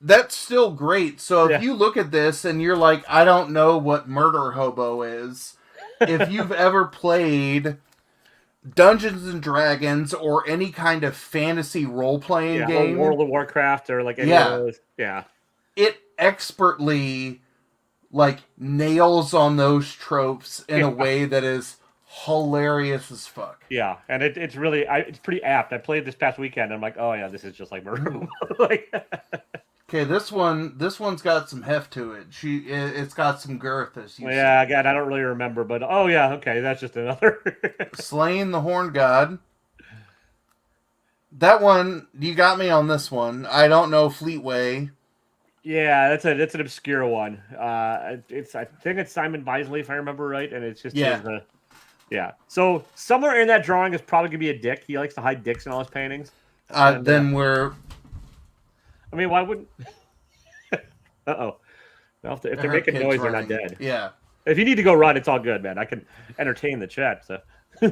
Speaker 2: that's still great. So if you look at this and you're like, I don't know what Murder Hobo is, if you've ever played Dungeons and Dragons or any kind of fantasy role-playing game,
Speaker 1: World of Warcraft or like any of those,
Speaker 2: it expertly like nails on those tropes in a way that is hilarious as fuck.
Speaker 1: Yeah, and it's really it's pretty apt. I played this past weekend and I'm like, oh yeah, this is just like Murder. Like
Speaker 2: okay, this one's got some heft to it. It's got some girth, as you
Speaker 1: yeah, again, I don't really remember, but oh yeah, okay, that's just another
Speaker 2: Slaying the Horn God. That one, you got me on this one. I don't know Fleetway.
Speaker 1: Yeah, that's an obscure one. I think it's Simon Bisley if I remember right, and it's just yeah. So somewhere in that drawing is probably gonna be a dick. He likes to hide dicks in all his paintings.
Speaker 2: Then we're...
Speaker 1: I mean, why wouldn't... Uh-oh. Well, if they're making noise, they're not dead.
Speaker 2: Yeah.
Speaker 1: If you need to go run, it's all good, man. I can entertain the chat. So.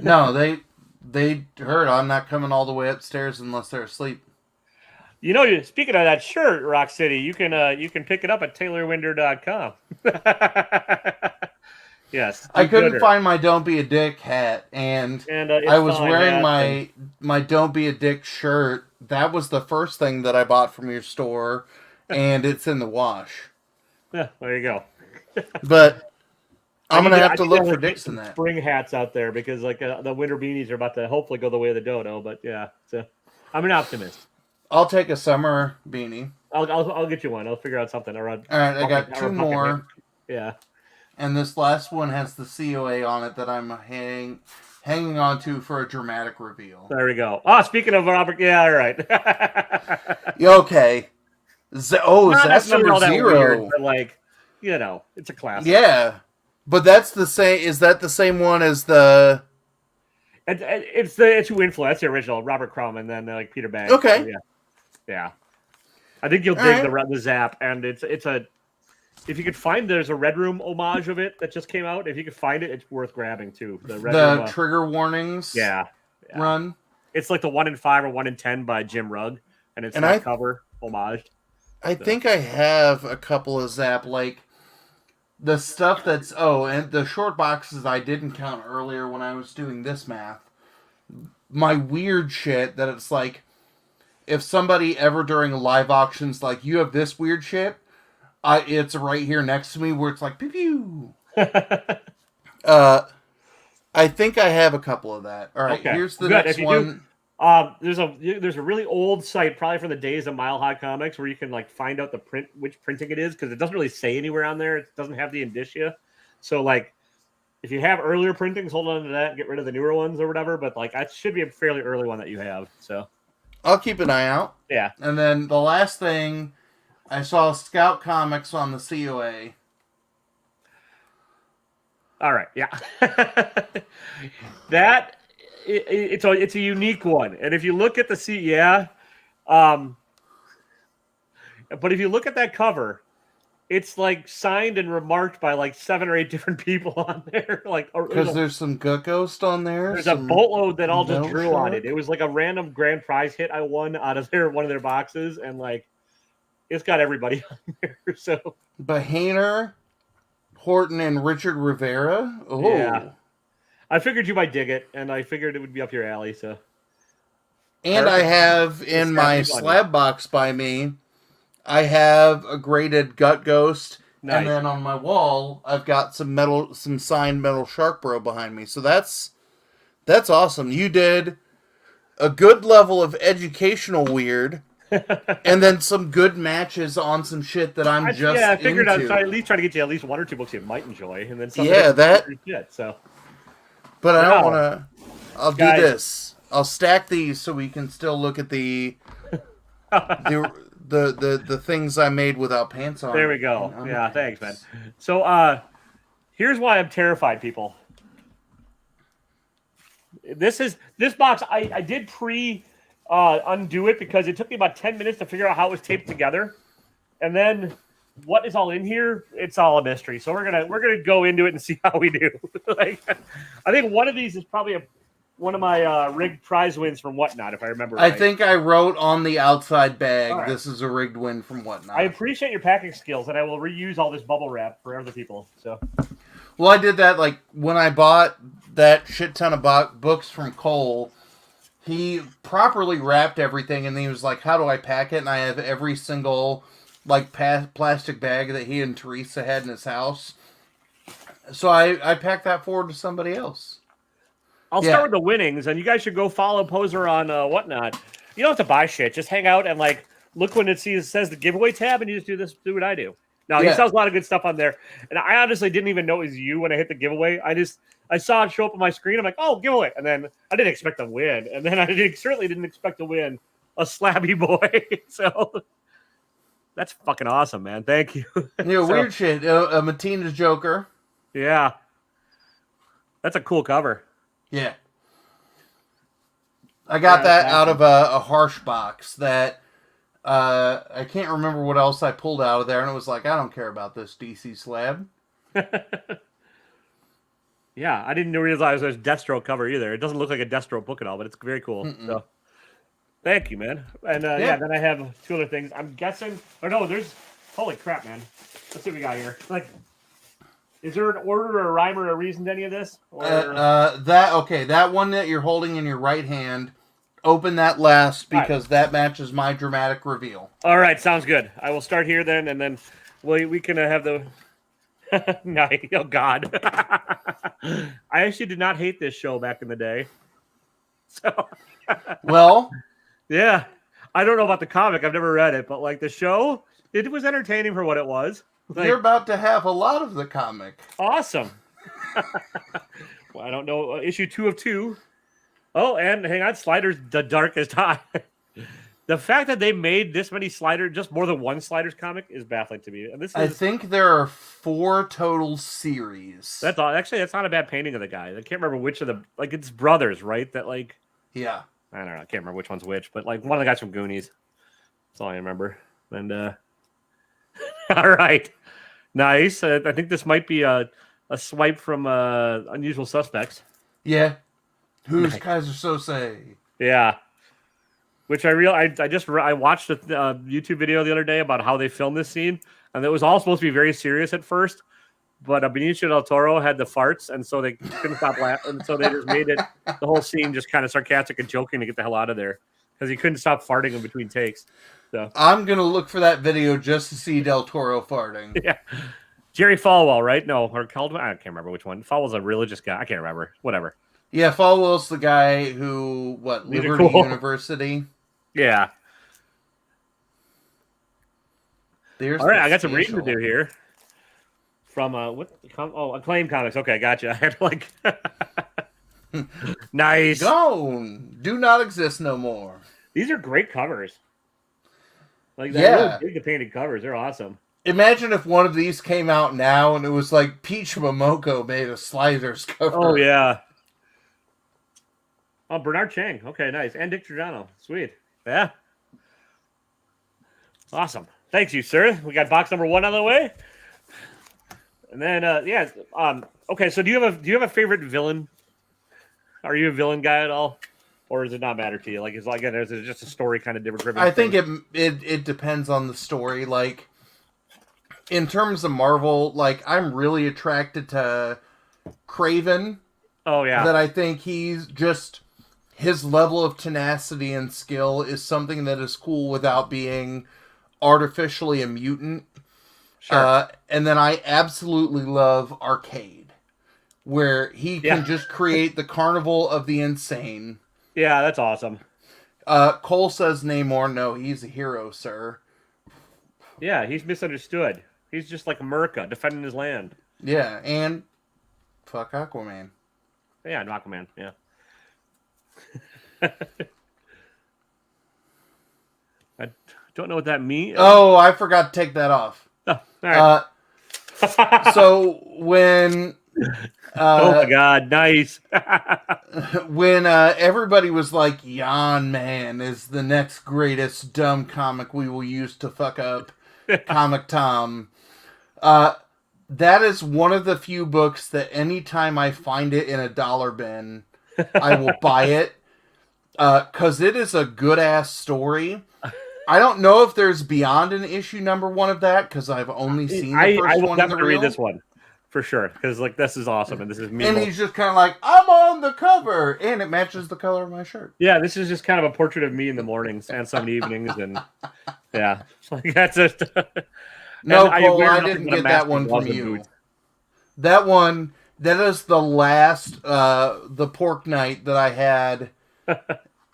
Speaker 2: No, they heard I'm not coming all the way upstairs unless they're asleep.
Speaker 1: You know, speaking of that shirt, Rock City, you can pick it up at taylorwinder.com. Yes.
Speaker 2: I couldn't find my Don't Be a Dick hat, and I was wearing my Don't Be a Dick shirt. That was the first thing that I bought from your store, and it's in the wash.
Speaker 1: Yeah, there you go.
Speaker 2: But I'm going to have to look for dicks in that.
Speaker 1: Spring hats out there because like the winter beanies are about to hopefully go the way of the dodo, but yeah. So I'm an optimist.
Speaker 2: I'll take a summer beanie.
Speaker 1: I'll get you one. I'll figure out something. All right,
Speaker 2: I got two more.
Speaker 1: Yeah.
Speaker 2: And this last one has the COA on it that I'm hanging on to for a dramatic reveal.
Speaker 1: There we go. Oh, speaking of Robert, yeah, all right.
Speaker 2: Okay. That's number 0.
Speaker 1: Weird, but like, you know, it's a classic.
Speaker 2: Yeah. But that's the same. Is that the same one as the...
Speaker 1: It's who influenced. That's the original Robert Crumb, and then like Peter Banks.
Speaker 2: Okay.
Speaker 1: So, yeah. I think you'll dig the Zap, and it's a. If you could find, there's a Red Room homage of it that just came out. If you could find it, it's worth grabbing too. The Room,
Speaker 2: trigger warnings.
Speaker 1: Yeah.
Speaker 2: Run.
Speaker 1: It's like the 1 in 5 or 1 in 10 by Jim Rugg, and it's that cover homaged.
Speaker 2: I think I have a couple of Zap, like the stuff that's and the short boxes I didn't count earlier when I was doing this math. My weird shit that it's like, if somebody ever during a live auction's like, you have this weird shit, it's right here next to me where it's like, pew pew. I think I have a couple of that. All right, here's the next one.
Speaker 1: There's a really old site, probably from the days of Mile High Comics, where you can like find out which printing it is, because it doesn't really say anywhere on there. It doesn't have the indicia. So like, if you have earlier printings, hold on to that and get rid of the newer ones or whatever. But like, that should be a fairly early one that you have. So
Speaker 2: I'll keep an eye out.
Speaker 1: Yeah. And
Speaker 2: then the last thing, I saw Scout Comics on the COA.
Speaker 1: All right, yeah. It's a unique one, and if you look at the but if you look at that cover, it's like signed and remarked by like 7 or 8 different people on there. Like,
Speaker 2: because there's some Gut Ghost on there.
Speaker 1: There's a boatload that all just drew on it. It was like a random grand prize hit I won out of one of their boxes, and like it's got everybody on there. So
Speaker 2: Bahaner, Horton and Richard Rivera. Oh,
Speaker 1: Yeah. I figured you might dig it, and I figured it would be up your alley. So,
Speaker 2: and I
Speaker 1: perfect.
Speaker 2: have
Speaker 1: The
Speaker 2: in my
Speaker 1: Scrappy Bunny.
Speaker 2: slab box by me, I have a graded Gut Ghost, and
Speaker 1: Nice.
Speaker 2: then on my wall, I've got some signed metal Shark Bro behind me. So that's awesome. You did a good level of educational weird, and then some good matches on some shit that I'm just
Speaker 1: I figured I'd
Speaker 2: into.
Speaker 1: at least try to get you at least one or two books you might enjoy, and then some
Speaker 2: Yeah, that.
Speaker 1: shit. So,
Speaker 2: But I don't
Speaker 1: now,
Speaker 2: want to. I'll do
Speaker 1: guys,
Speaker 2: this. I'll stack these so we can still look at the things I made without pants on.
Speaker 1: there we go. Yeah, thanks, man. So, here's why I'm terrified, people. This box. I did undo it because it took me about 10 minutes to figure out how it was taped together, and then what is all in here? It's all a mystery. So we're gonna go into it and see how we do. Like, I think one of these is probably one of my rigged prize wins from Whatnot, if I remember right.
Speaker 2: I think I wrote on the outside bag,
Speaker 1: right.
Speaker 2: This is a rigged win from Whatnot.
Speaker 1: I appreciate your packing skills, and I will reuse all this bubble wrap for other people. So,
Speaker 2: well, I did that like when I bought that shit ton of books from Cole. He properly wrapped everything, and he was like, "How do I pack it?" And I have every single like plastic bag that he and Teresa had in his house. So I packed that forward to somebody else.
Speaker 1: I'll start with the winnings, and you guys should go follow Poser on Whatnot. You don't have to buy shit; just hang out and like look when it says the giveaway tab, and you just do what I do. No, he sells a lot of good stuff on there, and I honestly didn't even know it was you when I hit the giveaway. I saw it show up on my screen. I'm like, oh, giveaway, and then I didn't expect to win, and then I certainly didn't expect to win a Slabby Boy. So that's fucking awesome, man. Thank you.
Speaker 2: Weird shit. Matina's Joker.
Speaker 1: Yeah, that's a cool cover.
Speaker 2: Yeah. I got that out of a harsh box that I can't remember what else I pulled out of there, and it was like, I don't care about this DC slab.
Speaker 1: Yeah, I didn't realize there's Deathstroke cover either. It doesn't look like a Deathstroke book at all, but it's very cool. So, thank you, man. And then I have two other things. I'm guessing. Or no, holy crap, man. Let's see what we got here. Like, is there an order or a rhyme or a reason to any of this? Or...
Speaker 2: that one that you're holding in your right hand. Open that last because that matches my dramatic reveal.
Speaker 1: All right, sounds good. I will start here then, and then we can have the. Nice. Oh God. I actually did not hate this show back in the day. So
Speaker 2: well,
Speaker 1: yeah. I don't know about the comic. I've never read it, but like the show, it was entertaining for what it was. Like,
Speaker 2: you're about to have a lot of the comic.
Speaker 1: Awesome. Well, I don't know. Issue 2 of 2. Oh, and hang on, Sliders, The Darkest Eye. The fact that they made this many Sliders, just more than one Sliders comic, is baffling to me. And
Speaker 2: I think there are 4 total series.
Speaker 1: That's all. Actually, that's not a bad painting of the guy. I can't remember which of the it's brothers, right? That like,
Speaker 2: yeah.
Speaker 1: I don't know. I can't remember which one's which, but like one of the guys from Goonies. That's all I remember. And all right, nice. I think this might be a swipe from Unusual Suspects.
Speaker 2: Yeah. Who's Kaiser Sose?
Speaker 1: Yeah. Which I watched a YouTube video the other day about how they filmed this scene, and it was all supposed to be very serious at first, but Benicio del Toro had the farts, and so they couldn't stop laughing, and so they just made the whole scene just kind of sarcastic and joking to get the hell out of there because he couldn't stop farting in between takes. So
Speaker 2: I'm gonna look for that video just to see Del Toro farting.
Speaker 1: Yeah, Jerry Falwell, right? No, or Caldwell. I can't remember which one. Falwell's a religious guy. I can't remember. Whatever.
Speaker 2: Yeah, Falwell's the guy who Liberty University.
Speaker 1: Yeah.
Speaker 2: There's
Speaker 1: all right, I got some reading to do here. From Acclaim Comics. Okay, gotcha. I had like nice.
Speaker 2: Gone. Do not exist no more.
Speaker 1: These are great covers. Like they're really big painted covers. They're awesome.
Speaker 2: Imagine if one of these came out now and it was like Peach Momoko made a Sliders cover.
Speaker 1: Oh yeah. Oh, Bernard Chang. Okay, nice. And Dick Giordano. Sweet. Yeah. Awesome. Thanks you, sir. We got box number 1 out of the way. And then okay, so do you have a favorite villain? Are you a villain guy at all? Or does it not matter to you? Like is it just a story kind of different?
Speaker 2: I think it depends on the story. Like in terms of Marvel, like, I'm really attracted to Craven.
Speaker 1: Oh yeah,
Speaker 2: That I think he's just his level of tenacity and skill is something that is cool without being artificially a mutant.
Speaker 1: sure.
Speaker 2: And then I absolutely love Arcade, where he
Speaker 1: Yeah,
Speaker 2: can just create the carnival of the insane.
Speaker 1: yeah, that's awesome.
Speaker 2: Cole says Namor, no, he's a hero, sir.
Speaker 1: Yeah, he's misunderstood. He's just like America defending his land.
Speaker 2: Yeah, and fuck Aquaman.
Speaker 1: Yeah, Aquaman. Yeah. I don't know what that means.
Speaker 2: Oh, I forgot to take that off.
Speaker 1: Oh, all right.
Speaker 2: So when
Speaker 1: Oh my god, nice.
Speaker 2: when everybody was like, Yon Man is the next greatest dumb comic we will use to fuck up Comic Tom. That is one of the few books that anytime I find it in a dollar bin, I will buy it. Because it is a good-ass story. I don't know if there's beyond an issue number 1 of that, because I've only seen the first
Speaker 1: I will
Speaker 2: one in the
Speaker 1: definitely
Speaker 2: reel.
Speaker 1: read this one for sure because like this is awesome and this is me.
Speaker 2: And he's just kind of like, I'm on the cover, and it matches the color of my shirt.
Speaker 1: Yeah, this is just kind of a portrait of me in the mornings and some evenings, and yeah, like that's just.
Speaker 2: No,
Speaker 1: and
Speaker 2: Cole,
Speaker 1: wear
Speaker 2: I
Speaker 1: nothing
Speaker 2: didn't
Speaker 1: but a
Speaker 2: get
Speaker 1: mask
Speaker 2: that one
Speaker 1: and
Speaker 2: from
Speaker 1: gloves and
Speaker 2: you.
Speaker 1: boots.
Speaker 2: That one, that is the last, the pork night that I had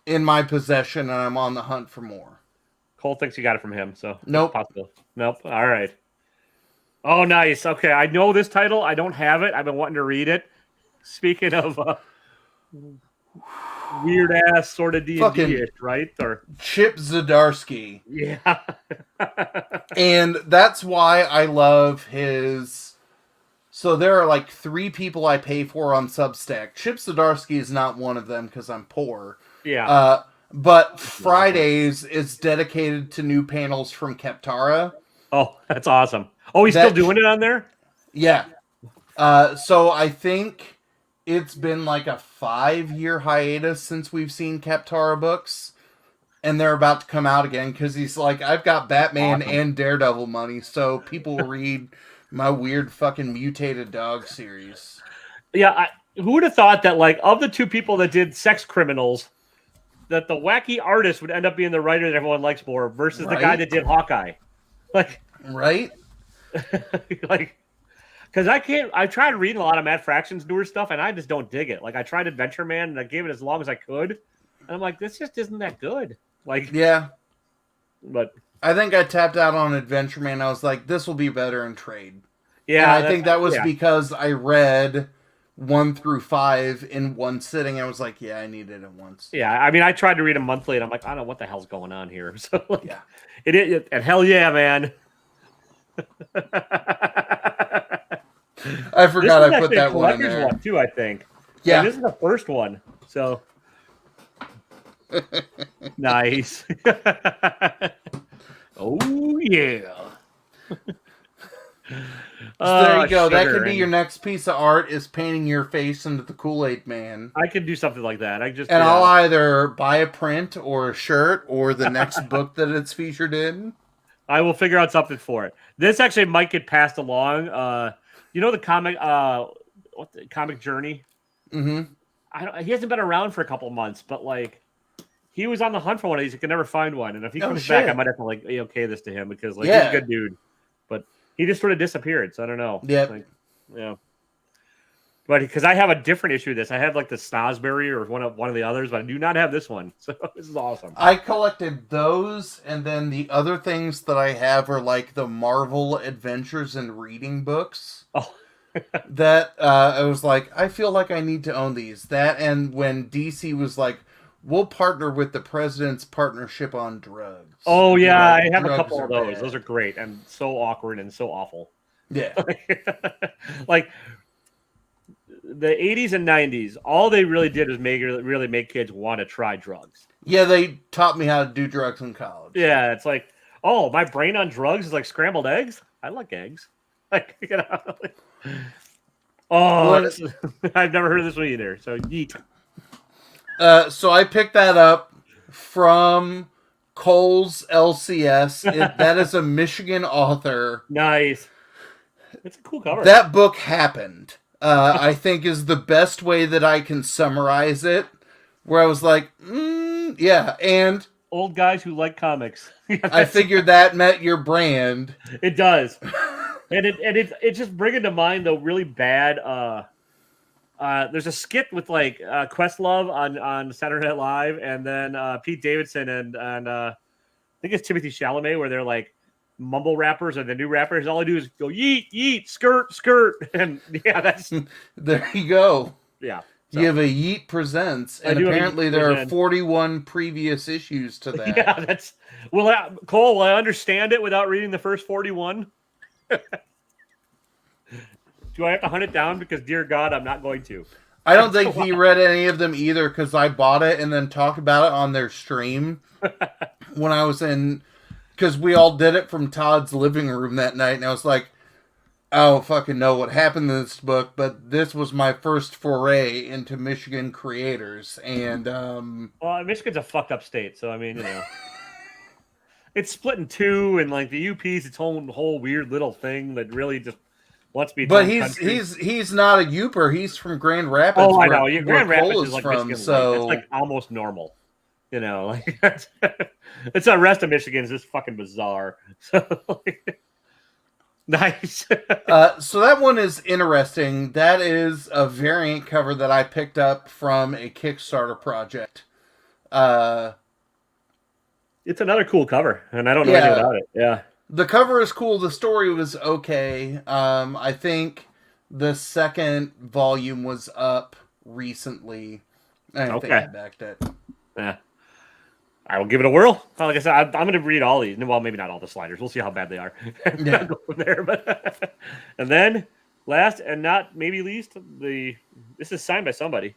Speaker 2: in my possession, and I'm on the hunt for more.
Speaker 1: Cole thinks you got it from him, so
Speaker 2: Nope.
Speaker 1: it's possible. Nope. All right. Oh, nice. Okay, I know this title. I don't have it. I've been wanting to read it. Speaking of weird ass sort of D&D-ish, right? Or
Speaker 2: Chip Zdarsky.
Speaker 1: yeah.
Speaker 2: And that's why I love his. So there are like 3 people I pay for on Substack. Chip Zdarsky is not one of them because I'm poor.
Speaker 1: Yeah.
Speaker 2: But Fridays is dedicated to new panels from Keptara.
Speaker 1: Oh, that's awesome. Oh, he's still doing it on there?
Speaker 2: Yeah. So I think it's been like a 5-year hiatus since we've seen Keptara books. And they're about to come out again because he's like, I've got Batman and Daredevil money, so people will read my weird fucking mutated dog series.
Speaker 1: Yeah, who would have thought that, like, of the 2 people that did Sex Criminals, that the wacky artist would end up being the writer that everyone likes more versus the guy that did Hawkeye? Like,
Speaker 2: right?
Speaker 1: Like, because I tried reading a lot of Matt Fraction's newer stuff, and I just don't dig it. Like, I tried Adventure Man, and I gave it as long as I could, and I'm like, this just isn't that good. Like,
Speaker 2: yeah.
Speaker 1: But
Speaker 2: I think I tapped out on Adventure Man. I was like, this will be better in trade.
Speaker 1: Yeah,
Speaker 2: and I think that was because I read 1 through 5 in one sitting. I was like, yeah, I need it at once.
Speaker 1: Yeah, I mean, I tried to read them monthly, and I'm like, I don't know what the hell's going on here. So, like,
Speaker 2: yeah,
Speaker 1: and hell yeah, man.
Speaker 2: I forgot I put that one in there
Speaker 1: one too. I think.
Speaker 2: Yeah,
Speaker 1: and this is the first one. So nice. Oh yeah.
Speaker 2: So there you go. That could be
Speaker 1: and
Speaker 2: your next piece of art: is painting your face into the Kool-Aid Man.
Speaker 1: I could do something like that.
Speaker 2: I'll either buy a print or a shirt or the next book that it's featured in.
Speaker 1: I will figure out something for it. This actually might get passed along. You know the comic, Comic Journey.
Speaker 2: Mm-hmm.
Speaker 1: He hasn't been around for a couple months, but like he was on the hunt for one. He could never find one, and if he comes back, I might have to like okay this to him because like he's a good dude. But he just sort of disappeared, so I don't know.
Speaker 2: Yeah,
Speaker 1: yeah. But because I have a different issue of this, I have like the Snosberry or one of the others, but I do not have this one. So this is awesome.
Speaker 2: I collected those, and then the other things that I have are like the Marvel Adventures and Reading books.
Speaker 1: Oh.
Speaker 2: That I was like, I feel like I need to own these. That and when DC was like, we'll partner with the President's Partnership on Drugs.
Speaker 1: Oh yeah, I have a couple of those. Those are great and so awkward and so awful.
Speaker 2: Yeah.
Speaker 1: Like the 80s and 90s, all they really did was really make kids want to try drugs.
Speaker 2: Yeah, they taught me how to do drugs in college.
Speaker 1: Yeah, it's like, oh, my brain on drugs is like scrambled eggs. I like eggs. Like, you know, I've never heard of this one either. So yeet.
Speaker 2: So I picked that up from Cole's LCS. That is a Michigan author.
Speaker 1: Nice. It's a cool cover.
Speaker 2: That book happened. I think is the best way that I can summarize it. Where I was like, yeah, and
Speaker 1: old guys who like comics.
Speaker 2: I figured that met your brand.
Speaker 1: It does, and it's just bringing to mind the really bad. There's a skit with like Questlove on Saturday Night Live, and then Pete Davidson and I think it's Timothy Chalamet, where they're like mumble rappers and the new rappers. All I do is go yeet yeet skirt skirt, and yeah, that's
Speaker 2: there you go.
Speaker 1: Yeah.
Speaker 2: So, you have a Yeet Presents, and apparently there are 41 previous issues to that.
Speaker 1: Yeah, that's... Cole, will I understand it without reading the first 41? Do I have to hunt it down? Because, dear God, I'm not going to.
Speaker 2: I don't think he read any of them either, because I bought it and then talked about it on their stream when I was in... Because we all did it from Todd's living room that night, and I was like, I don't fucking know what happened in this book, but this was my first foray into Michigan creators, and
Speaker 1: well, Michigan's a fucked up state, so I mean, you know, it's split in two, and like the UP's its own whole weird little thing that really just wants to be.
Speaker 2: But he's not a Youper. He's from Grand Rapids.
Speaker 1: Oh, I know. Grand Rapids
Speaker 2: Cole
Speaker 1: is like
Speaker 2: from,
Speaker 1: Michigan.
Speaker 2: so
Speaker 1: It's like almost normal. You know, like it's the rest of Michigan is just fucking bizarre. So. Like, nice.
Speaker 2: So that one is interesting. That is a variant cover that I picked up from a Kickstarter project.
Speaker 1: It's another cool cover, and I don't know anything about it. Yeah.
Speaker 2: The cover is cool. The story was okay. I think the second volume was up recently. I think I backed it.
Speaker 1: Yeah. I will give it a whirl. Like I said, I'm going to read all these. Well, maybe not all the sliders. We'll see how bad they are.
Speaker 2: Yeah.
Speaker 1: Go from there. But and then, last and not maybe least, this is signed by somebody.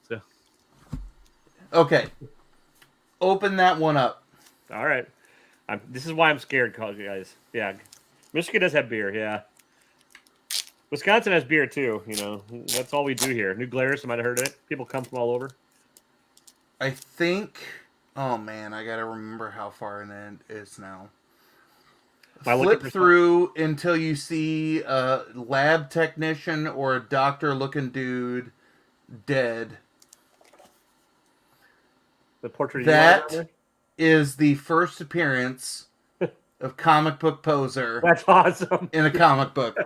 Speaker 1: So,
Speaker 2: okay, open that one up.
Speaker 1: All right. This is why I'm scared, guys. Yeah, Michigan does have beer. Yeah, Wisconsin has beer too. You know, that's all we do here. New Glarus, you might have heard of it. People come from all over.
Speaker 2: I think. Oh man, I gotta remember how far in it is now. Flip through until you see a lab technician or a doctor-looking dude dead.
Speaker 1: The portrait
Speaker 2: that is the first appearance of comic book Poser.
Speaker 1: That's awesome.
Speaker 2: In a comic book.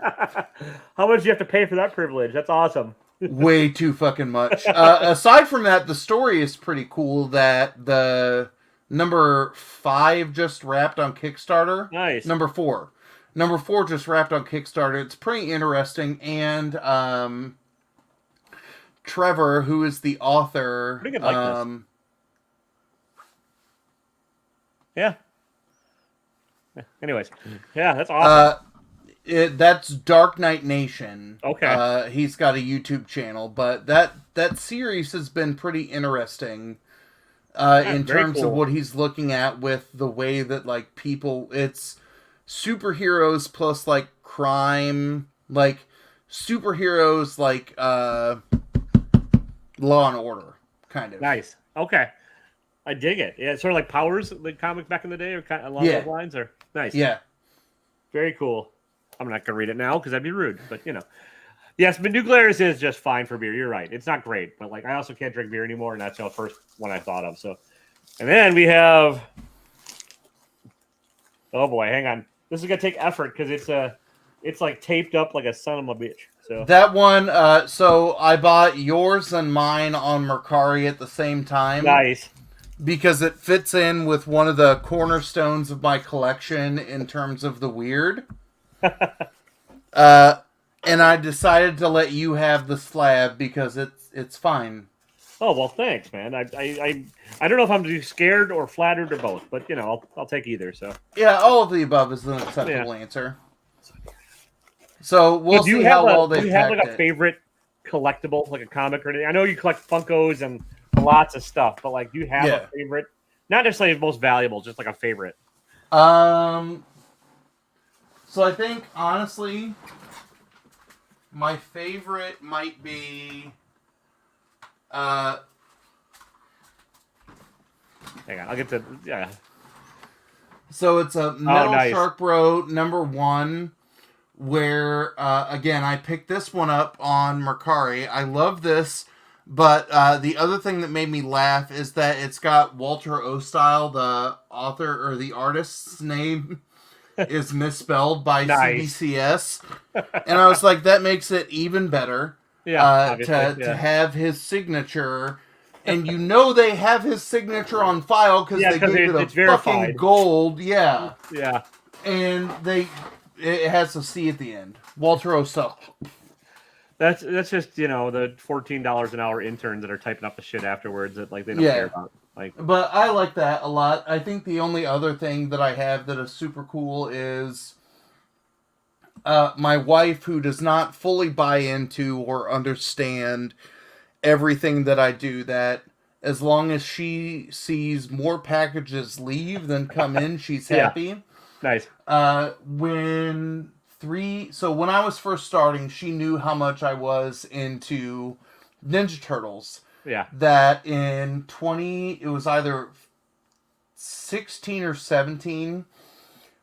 Speaker 1: How much do you have to pay for that privilege? That's awesome.
Speaker 2: Way too fucking much. Aside from that, the story is pretty cool. That the number 5 just wrapped on Kickstarter.
Speaker 1: Nice.
Speaker 2: Number 4 just wrapped on Kickstarter. It's pretty interesting. And Trevor, who is the author,
Speaker 1: pretty good likeness. Yeah. Anyways, yeah, that's awesome.
Speaker 2: That's Dark Knight Nation.
Speaker 1: Okay.
Speaker 2: He's got a YouTube channel, but that series has been pretty interesting in terms of what he's looking at with the way that like people, it's superheroes plus like crime, like superheroes like Law and Order kind of.
Speaker 1: Nice. Okay. I dig it. Yeah, it's sort of like Powers, the comic back in the day, or kind of along those lines. Or nice.
Speaker 2: Yeah.
Speaker 1: Very cool. I'm not gonna read it now because that'd be rude. But you know, yes, but New Glarus is just fine for beer. You're right. It's not great, but like I also can't drink beer anymore, and that's the first one I thought of. So, and then we have. Oh boy, hang on. This is gonna take effort because it's like taped up like a son of a bitch. So
Speaker 2: that one. So I bought yours and mine on Mercari at the same time.
Speaker 1: Nice.
Speaker 2: Because it fits in with one of the cornerstones of my collection in terms of the weird. And I decided to let you have the slab because it's fine.
Speaker 1: Oh well, thanks, man. I don't know if I'm scared or flattered or both, but you know I'll take either. So
Speaker 2: yeah, all of the above is an acceptable answer. So we'll see how well they.
Speaker 1: Do you have like a favorite collectible, like a comic or anything? I know you collect Funkos and lots of stuff, but like, do you have a favorite? Not necessarily the most valuable, just like a favorite.
Speaker 2: So I think honestly, my favorite might be.
Speaker 1: Hang on, I'll get to
Speaker 2: So it's a
Speaker 1: Oh,
Speaker 2: Metal
Speaker 1: nice.
Speaker 2: Shark Bro #1, where, again, I picked this one up on Mercari. I love this, but the other thing that made me laugh is that it's got Walter Ostyle, the author or the artist's name, is misspelled by
Speaker 1: Nice.
Speaker 2: CBCS. And I was like, that makes it even better
Speaker 1: Yeah, obviously.
Speaker 2: to
Speaker 1: Yeah.
Speaker 2: have his signature. And you know they have his signature on file because
Speaker 1: Yeah,
Speaker 2: they
Speaker 1: because
Speaker 2: gave it a
Speaker 1: it's
Speaker 2: fucking
Speaker 1: verified.
Speaker 2: gold, yeah.
Speaker 1: Yeah.
Speaker 2: And it has a C at the end. Walter Ostell.
Speaker 1: That's just, the $14 an hour interns that are typing up the shit afterwards that like they don't
Speaker 2: Yeah.
Speaker 1: care about. Like,
Speaker 2: But I like that a lot. I think the only other thing that I have that is super cool is my wife, who does not fully buy into or understand everything that I do, that as long as she sees more packages leave than come in, she's
Speaker 1: yeah.
Speaker 2: happy.
Speaker 1: Nice.
Speaker 2: When I was first starting, she knew how much I was into Ninja Turtles.
Speaker 1: Yeah.
Speaker 2: That in it was either 16 or 17,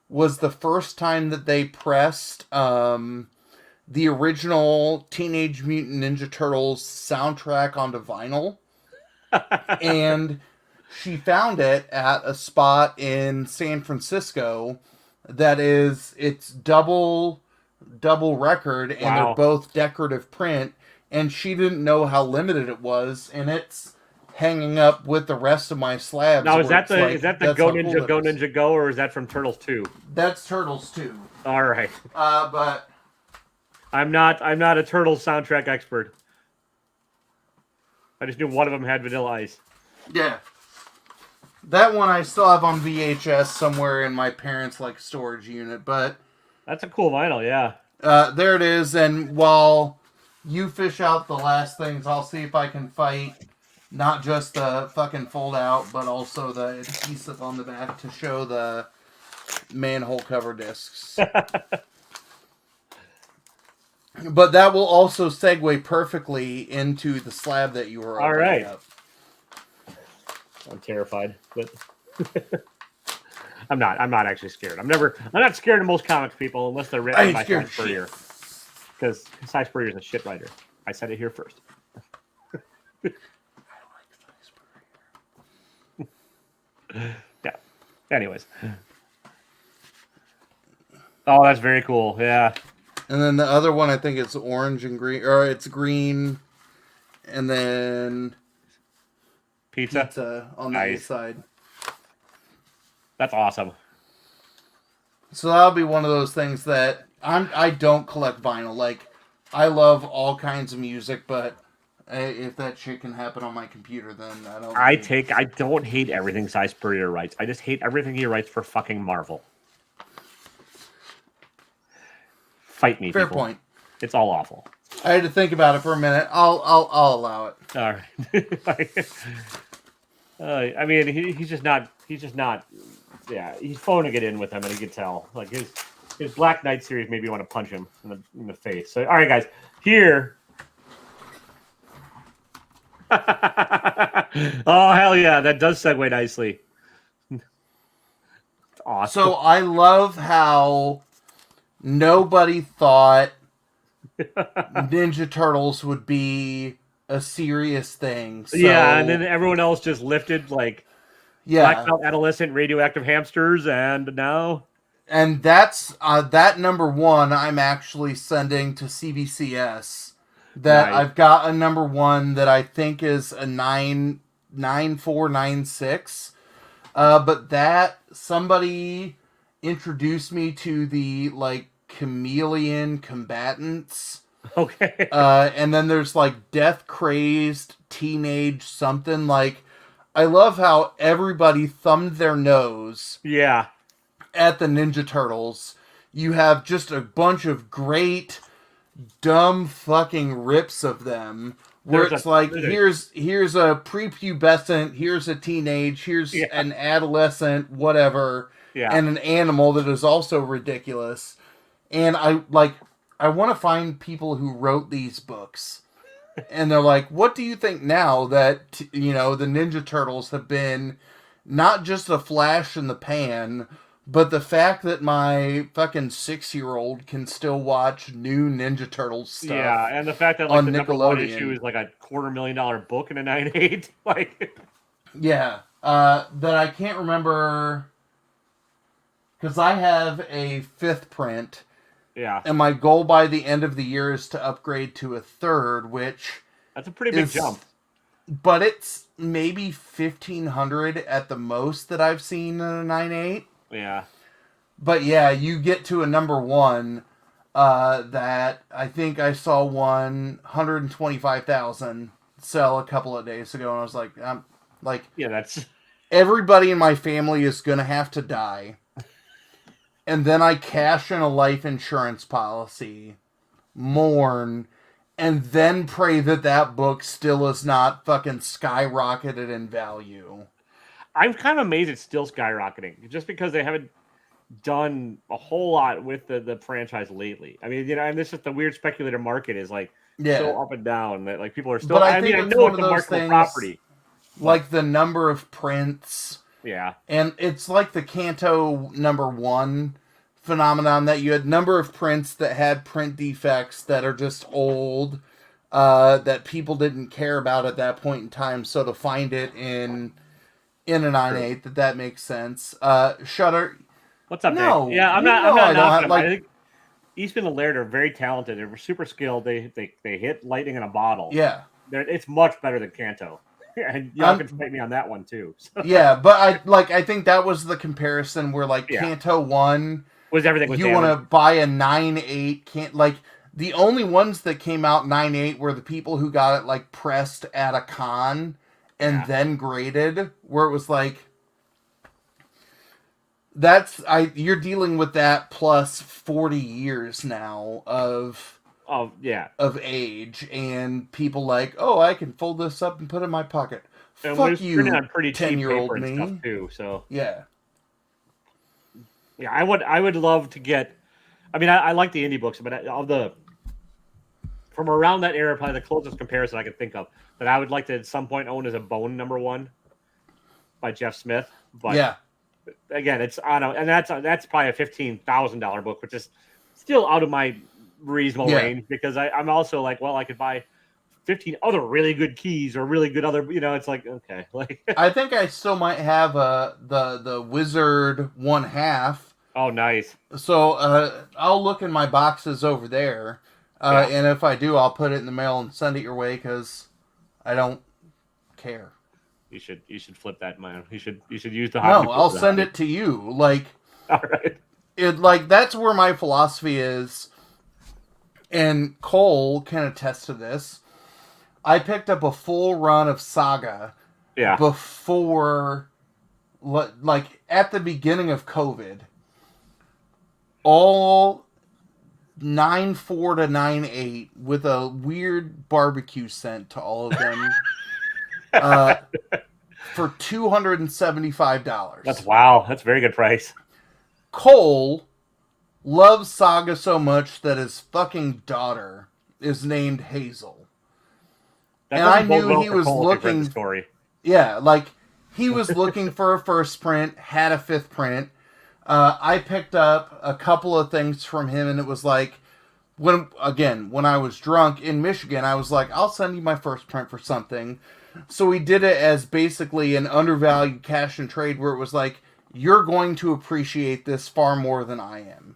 Speaker 2: was the first time that they pressed the original Teenage Mutant Ninja Turtles soundtrack onto vinyl. And she found it at a spot in San Francisco that it's double record, and they're
Speaker 1: Wow.
Speaker 2: both decorative print, and she didn't know how limited it was, and it's hanging up with the rest of my slabs.
Speaker 1: Now, is that the
Speaker 2: that's
Speaker 1: Go
Speaker 2: how cool
Speaker 1: Ninja
Speaker 2: it
Speaker 1: Go
Speaker 2: is.
Speaker 1: Ninja Go, or is that from Turtles 2?
Speaker 2: That's Turtles too.
Speaker 1: All right.
Speaker 2: But
Speaker 1: I'm not a Turtles soundtrack expert. I just knew one of them had Vanilla Ice.
Speaker 2: yeah, that one I still have on VHS somewhere in my parents' storage unit. But
Speaker 1: That's a cool vinyl, yeah.
Speaker 2: there it is. And while you fish out the last things, I'll see if I can fight not just the fucking fold out, but also the adhesive on the back to show the manhole cover discs. But that will also segue perfectly into the slab that you were
Speaker 1: All right.
Speaker 2: up.
Speaker 1: I'm terrified, but I'm not actually scared. I'm not scared of most comics people unless they're written by Cy Spurrier. Because Cy Spurrier is a shit writer. I said it here first. Yeah. Anyways. Oh, that's very cool. Yeah.
Speaker 2: And then the other one, I think it's orange and green, or it's green, and then pizza on the
Speaker 1: Nice.
Speaker 2: side.
Speaker 1: That's awesome.
Speaker 2: So that'll be one of those things that I don't collect vinyl. Like, I love all kinds of music, but if that shit can happen on my computer, then I don't.
Speaker 1: I don't hate everything Cy Spurrier writes. I just hate everything he writes for fucking Marvel. Fight me,
Speaker 2: Fair
Speaker 1: people.
Speaker 2: point.
Speaker 1: It's all awful.
Speaker 2: I had to think about it for a minute. I'll allow it.
Speaker 1: All right. I mean, he's just not. Yeah, he's phoning it in with him, and you can tell. Like his Black Knight series made me want to punch him in the face. So, all right, guys, here. Oh hell yeah, that does segue nicely. It's awesome.
Speaker 2: So I love how nobody thought Ninja Turtles would be a serious thing. So,
Speaker 1: yeah, and then everyone else just lifted like black belt adolescent radioactive hamsters, and now.
Speaker 2: And that's that #1 I'm actually sending to CBCS. That
Speaker 1: Nice.
Speaker 2: I've got a #1 that I think is a 99496. But that somebody introduced me to the chameleon combatants.
Speaker 1: Okay.
Speaker 2: And then there's death crazed teenage something. I love how everybody thumbed their nose.
Speaker 1: Yeah.
Speaker 2: At the Ninja Turtles. You have just a bunch of great dumb fucking rips of them. Where it's here's a prepubescent, here's a teenage, here's an adolescent, whatever, and an animal that is also ridiculous. And I want to find people who wrote these books. And they're like, what do you think now that, the Ninja Turtles have been not just a flash in the pan, But the fact that my fucking 6-year-old can still watch new Ninja Turtles
Speaker 1: Yeah,
Speaker 2: stuff
Speaker 1: and the fact that like
Speaker 2: on
Speaker 1: the number one issue
Speaker 2: Nickelodeon,
Speaker 1: is like a $250,000 book in a 9/8, like
Speaker 2: yeah, that I can't remember because I have a fifth print,
Speaker 1: yeah,
Speaker 2: and my goal by the end of the year is to upgrade to a third, which
Speaker 1: that's a pretty big
Speaker 2: is,
Speaker 1: jump.
Speaker 2: but it's maybe 1,500 at the most that I've seen in a 9/8.
Speaker 1: Yeah,
Speaker 2: But yeah, you get to a number one that I think I saw 125,000 sell a couple of days ago, and I was like,
Speaker 1: yeah, that's
Speaker 2: everybody in my family is gonna have to die, and then I cash in a life insurance policy, mourn, and then pray that that book still is not fucking skyrocketed in value.
Speaker 1: I'm kind of amazed it's still skyrocketing just because they haven't done a whole lot with the franchise lately. I mean, and this is the weird speculator market is like
Speaker 2: Yeah,
Speaker 1: so up and down that like people are still.
Speaker 2: but I
Speaker 1: I mean,
Speaker 2: think
Speaker 1: I
Speaker 2: it's
Speaker 1: know
Speaker 2: one
Speaker 1: it's
Speaker 2: of
Speaker 1: a
Speaker 2: those
Speaker 1: marketable
Speaker 2: things
Speaker 1: property, but
Speaker 2: like the number of prints.
Speaker 1: yeah,
Speaker 2: And it's like the Kanto number one phenomenon that you had number of prints that had print defects that are just old, that people didn't care about at that point in time. So to find it in a
Speaker 1: true.
Speaker 2: 9/8, that makes sense. Shutter,
Speaker 1: What's up, Dick?
Speaker 2: no,
Speaker 1: Yeah, I'm
Speaker 2: you
Speaker 1: not. I'm
Speaker 2: know
Speaker 1: not
Speaker 2: I don't
Speaker 1: knocking
Speaker 2: have
Speaker 1: them. I
Speaker 2: like,
Speaker 1: think Eastman and Laird are very talented. They're super skilled. They hit lightning in a bottle.
Speaker 2: yeah.
Speaker 1: It's much better than Kanto, and y'all can fight me on that one too. So,
Speaker 2: Yeah, but I think that was the comparison where like
Speaker 1: yeah,
Speaker 2: Kanto 1,
Speaker 1: was everything was
Speaker 2: you want to
Speaker 1: damaged?
Speaker 2: buy a 9/8, can't like the only ones that came out 9/8 were the people who got it like pressed at a con and
Speaker 1: Yeah.
Speaker 2: then graded, where it was like that's you're dealing with that plus 40 years now
Speaker 1: Oh yeah.
Speaker 2: of age, and people like, oh, I can fold this up and put it in my pocket.
Speaker 1: And we
Speaker 2: Fuck
Speaker 1: was printed
Speaker 2: you,
Speaker 1: on pretty cheap
Speaker 2: 10-year-old
Speaker 1: paper and stuff
Speaker 2: me.
Speaker 1: too. So
Speaker 2: Yeah.
Speaker 1: yeah, I would love to get. I mean, I like the indie books, but of the from around that era, probably the closest comparison I could think of that I would like to at some point own is a Bone number one by Jeff Smith. But
Speaker 2: Yeah.
Speaker 1: again, it's on and that's probably a $15,000 book, which is still out of my reasonable
Speaker 2: Yeah.
Speaker 1: range because I'm also like, well, I could buy 15 other really good keys or really good other, it's like okay, like
Speaker 2: I think I still might have the Wizard 1/2.
Speaker 1: oh nice,
Speaker 2: So I'll look in my boxes over there,
Speaker 1: yeah.
Speaker 2: and if I do, I'll put it in the mail and send it your way because I don't care.
Speaker 1: You should flip that, man. You should use the hobby.
Speaker 2: No, I'll send it to you. Like
Speaker 1: All right.
Speaker 2: that's where my philosophy is, and Cole can attest to this. I picked up a full run of Saga
Speaker 1: Yeah.
Speaker 2: before, like at the beginning of COVID. All 9/4 to 9/8 with a weird barbecue scent to all of them, for $275.
Speaker 1: That's wow. That's a very good price.
Speaker 2: Cole loves Saga so much that his fucking daughter is named Hazel.
Speaker 1: That
Speaker 2: And I
Speaker 1: doesn't bode
Speaker 2: knew
Speaker 1: well
Speaker 2: he
Speaker 1: for
Speaker 2: was
Speaker 1: Cole if you've read the
Speaker 2: looking.
Speaker 1: story.
Speaker 2: Yeah, like he was looking for a first print, had a fifth print. I picked up a couple of things from him, and it was like, when I was drunk in Michigan, I was like, I'll send you my first print for something. So we did it as basically an undervalued cash and trade, where it was like, you're going to appreciate this far more than I am.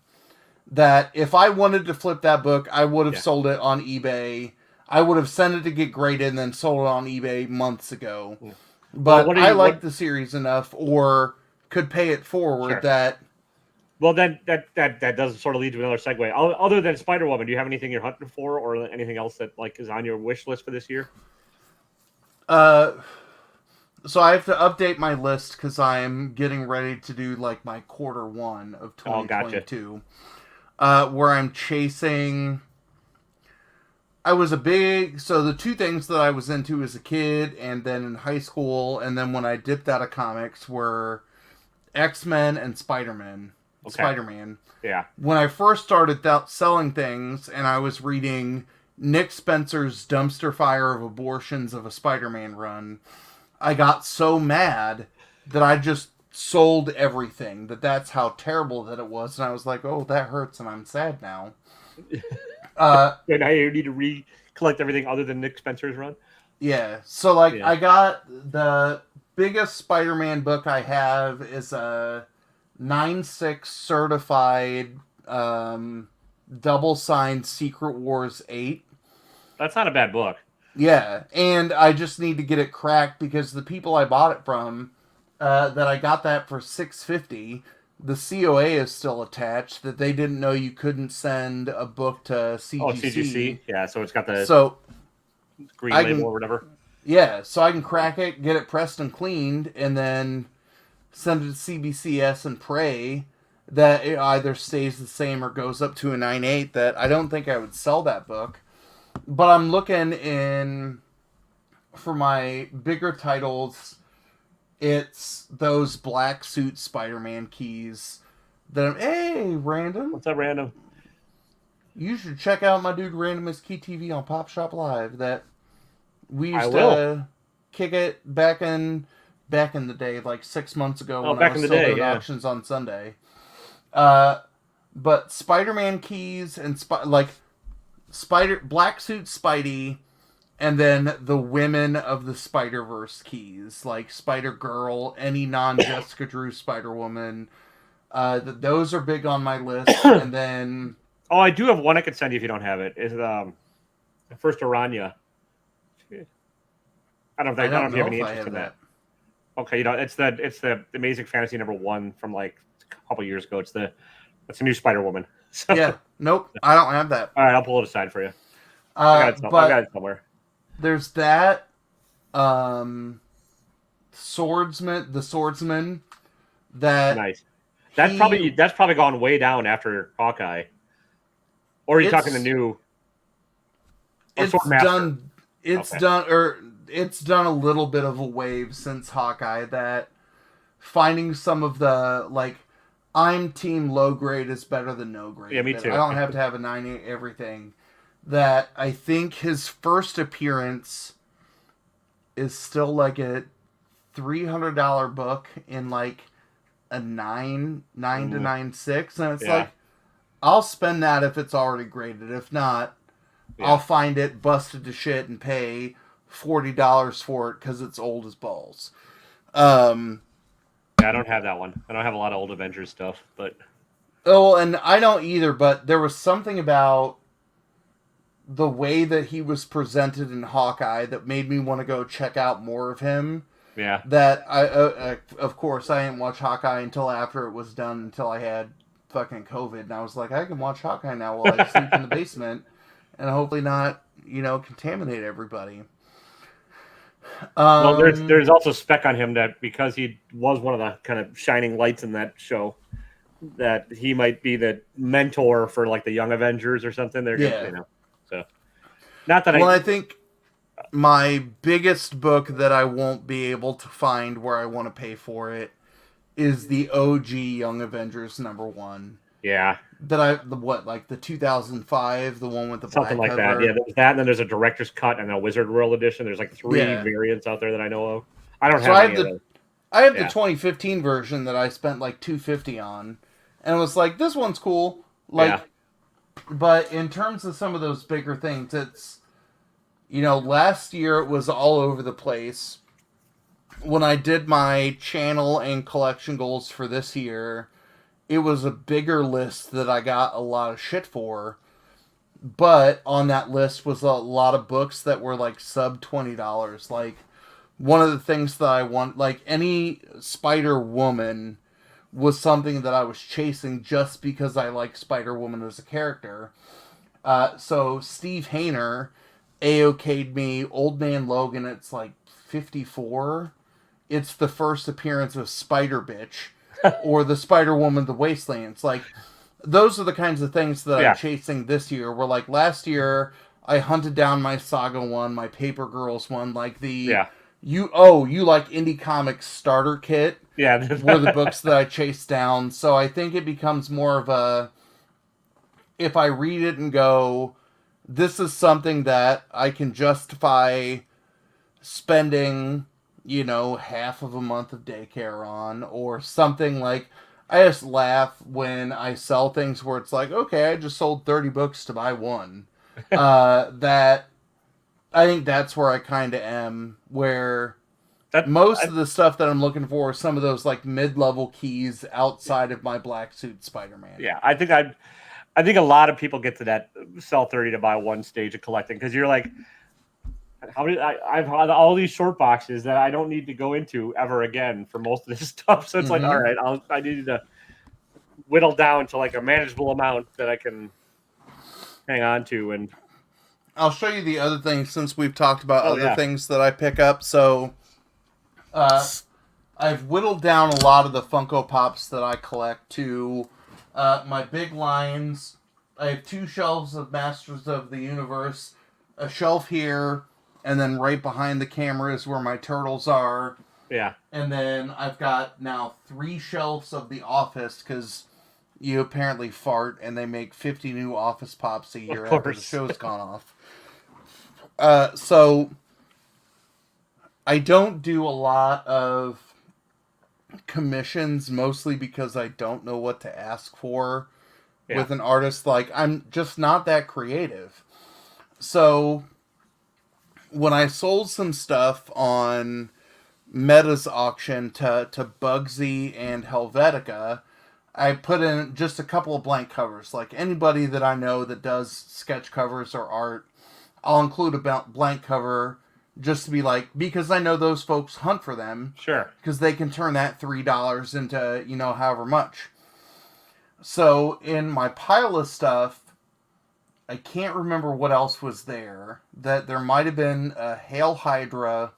Speaker 2: That if I wanted to flip that book, I would have sold it on eBay. I would have sent it to get graded and then sold it on eBay months ago.
Speaker 1: Yeah.
Speaker 2: But
Speaker 1: Well,
Speaker 2: I liked the series enough, or could pay it forward, that...
Speaker 1: Well, then that does sort of lead to another segue. Other than Spider Woman, do you have anything you're hunting for, or anything else that like is on your wish list for this year?
Speaker 2: So I have to update my list because I'm getting ready to do like my quarter one of 2022, where I'm chasing. So the two things that I was into as a kid and then in high school, and then when I dipped out of comics, were X-Men and Spider-Man. Spider-Man.
Speaker 1: Yeah.
Speaker 2: When I first started selling things, and I was reading Nick Spencer's dumpster fire of abortions of a Spider-Man run, I got so mad that I just sold everything. That's how terrible that it was, and I was like, oh, that hurts, and I'm sad now.
Speaker 1: And now you need to collect everything other than Nick Spencer's run.
Speaker 2: Yeah. So like,
Speaker 1: Yeah.
Speaker 2: I got the biggest Spider-Man book I have is a 9/6 certified double signed Secret Wars 8.
Speaker 1: That's not a bad book.
Speaker 2: Yeah, and I just need to get it cracked because the people I bought it from, that I got that for $6.50. The COA is still attached. That they didn't know you couldn't send a book to CGC.
Speaker 1: Oh, CGC. Yeah, so it's got the
Speaker 2: So
Speaker 1: green
Speaker 2: I
Speaker 1: label
Speaker 2: can,
Speaker 1: or whatever.
Speaker 2: yeah, so I can crack it, get it pressed and cleaned, and then send it to CBCS and pray that it either stays the same or goes up to a 9.8. That I don't think I would sell that book. But I'm looking in for my bigger titles. It's those black suit Spider-Man keys that I'm, hey, Random.
Speaker 1: What's up, Random?
Speaker 2: You should check out my dude Random's Key TV on Pop Shop Live. That we
Speaker 1: I
Speaker 2: used
Speaker 1: will.
Speaker 2: to kick it back in the day, like 6 months ago, when
Speaker 1: back
Speaker 2: I was
Speaker 1: in the
Speaker 2: still
Speaker 1: day,
Speaker 2: doing
Speaker 1: yeah.
Speaker 2: auctions on Sunday. But Spider-Man keys and black suit Spidey, and then the women of the Spider-Verse keys, like Spider-Girl, any non-Jessica Drew Spider-Woman. Those are big on my list. And then...
Speaker 1: Oh, I do have one I could send you if you don't have it. Is the first Aranya. I don't know if you have any interest in that. Okay, it's the Amazing Fantasy #1 from like a couple years ago. It's a new Spider-Woman. So,
Speaker 2: yeah, nope, I don't have that.
Speaker 1: All right, I'll pull it aside for you. I got it somewhere.
Speaker 2: There's that. The Swordsman. That
Speaker 1: nice. That's probably gone way down after Hawkeye. Or are you talking the new?
Speaker 2: It's done. It's done a little bit of a wave since Hawkeye. That finding some of the like. I'm team low grade is better than no grade.
Speaker 1: Yeah, me too.
Speaker 2: I don't have to have a 9.8 everything. That I think his first appearance is still like a $300 book in like a 9 to 9.6, and it's like, I'll spend that if it's already graded. If not, I'll find it busted to shit and pay $40 for it because it's old as balls.
Speaker 1: I don't have that one. I don't have a lot of old Avengers stuff, but...
Speaker 2: Oh, and I don't either, but there was something about the way that he was presented in Hawkeye that made me want to go check out more of him.
Speaker 1: Yeah.
Speaker 2: That, of course, I didn't watch Hawkeye until after it was done, until I had fucking COVID, and I was like, I can watch Hawkeye now while I sleep in the basement, and hopefully not, contaminate everybody.
Speaker 1: Well, there's also spec on him that because he was one of the kind of shining lights in that show, that he might be the mentor for like the young Avengers or something. So not that
Speaker 2: I think my biggest book that I won't be able to find where I want to pay for it is the OG Young Avengers #1.
Speaker 1: Yeah.
Speaker 2: The 2005, the one with the
Speaker 1: something
Speaker 2: black
Speaker 1: like
Speaker 2: cover.
Speaker 1: that. Yeah, there's that, and then there's a director's cut and a Wizard World edition. There's like 3 variants out there that I know of. I don't have any of those.
Speaker 2: I have the 2015 version that I spent like $250 on, and it was like, this one's cool. But in terms of some of those bigger things, it's last year it was all over the place. When I did my channel and collection goals for this year, it was a bigger list that I got a lot of shit for. But on that list was a lot of books that were like sub $20. Like, one of the things that I want, like any Spider-Woman was something that I was chasing just because I like Spider-Woman as a character. So Steve Hayner AOK'd me Old Man Logan. It's like 54. It's the first appearance of Spider-Bitch or the Spider-Woman, The Wastelands. Like, those are the kinds of things that I'm chasing this year. Where like last year, I hunted down my Saga one, my Paper Girls one, like the you like Indie Comics starter kit.
Speaker 1: Yeah,
Speaker 2: were the books that I chased down. So I think it becomes more of a, if I read it and go, this is something that I can justify spending half of a month of daycare on, or something like. I just laugh when I sell things where it's like, okay, I just sold 30 books to buy one. That I think that's where I kind of am, where
Speaker 1: That
Speaker 2: most of the stuff that I'm looking for are some of those like mid-level keys outside of my black suit Spider-Man.
Speaker 1: yeah, I think a lot of people get to that sell 30 to buy one stage of collecting because you're like, how many? I've had all these short boxes that I don't need to go into ever again for most of this stuff. So it's like, all right, I need to whittle down to like a manageable amount that I can hang on to. And
Speaker 2: I'll show you the other things since we've talked about other
Speaker 1: yeah,
Speaker 2: things that I pick up. So, I've whittled down a lot of the Funko Pops that I collect to my big lines. I have 2 shelves of Masters of the Universe, a shelf here, and then right behind the camera is where my turtles are.
Speaker 1: yeah.
Speaker 2: And then I've got now 3 shelves of The Office because you apparently fart and they make 50 new Office Pops a year after the show's gone off. So I don't do a lot of commissions, mostly because I don't know what to ask for with an artist. Like, I'm just not that creative. So when I sold some stuff on Meta's auction to Bugsy and Helvetica, I put in just a couple of blank covers. Like, anybody that I know that does sketch covers or art, I'll include a blank cover just to be like, because I know those folks hunt for them.
Speaker 1: Sure.
Speaker 2: Because they can turn that $3 into, however much. So in my pile of stuff, I can't remember what else was there. That there might have been a Hail Hydra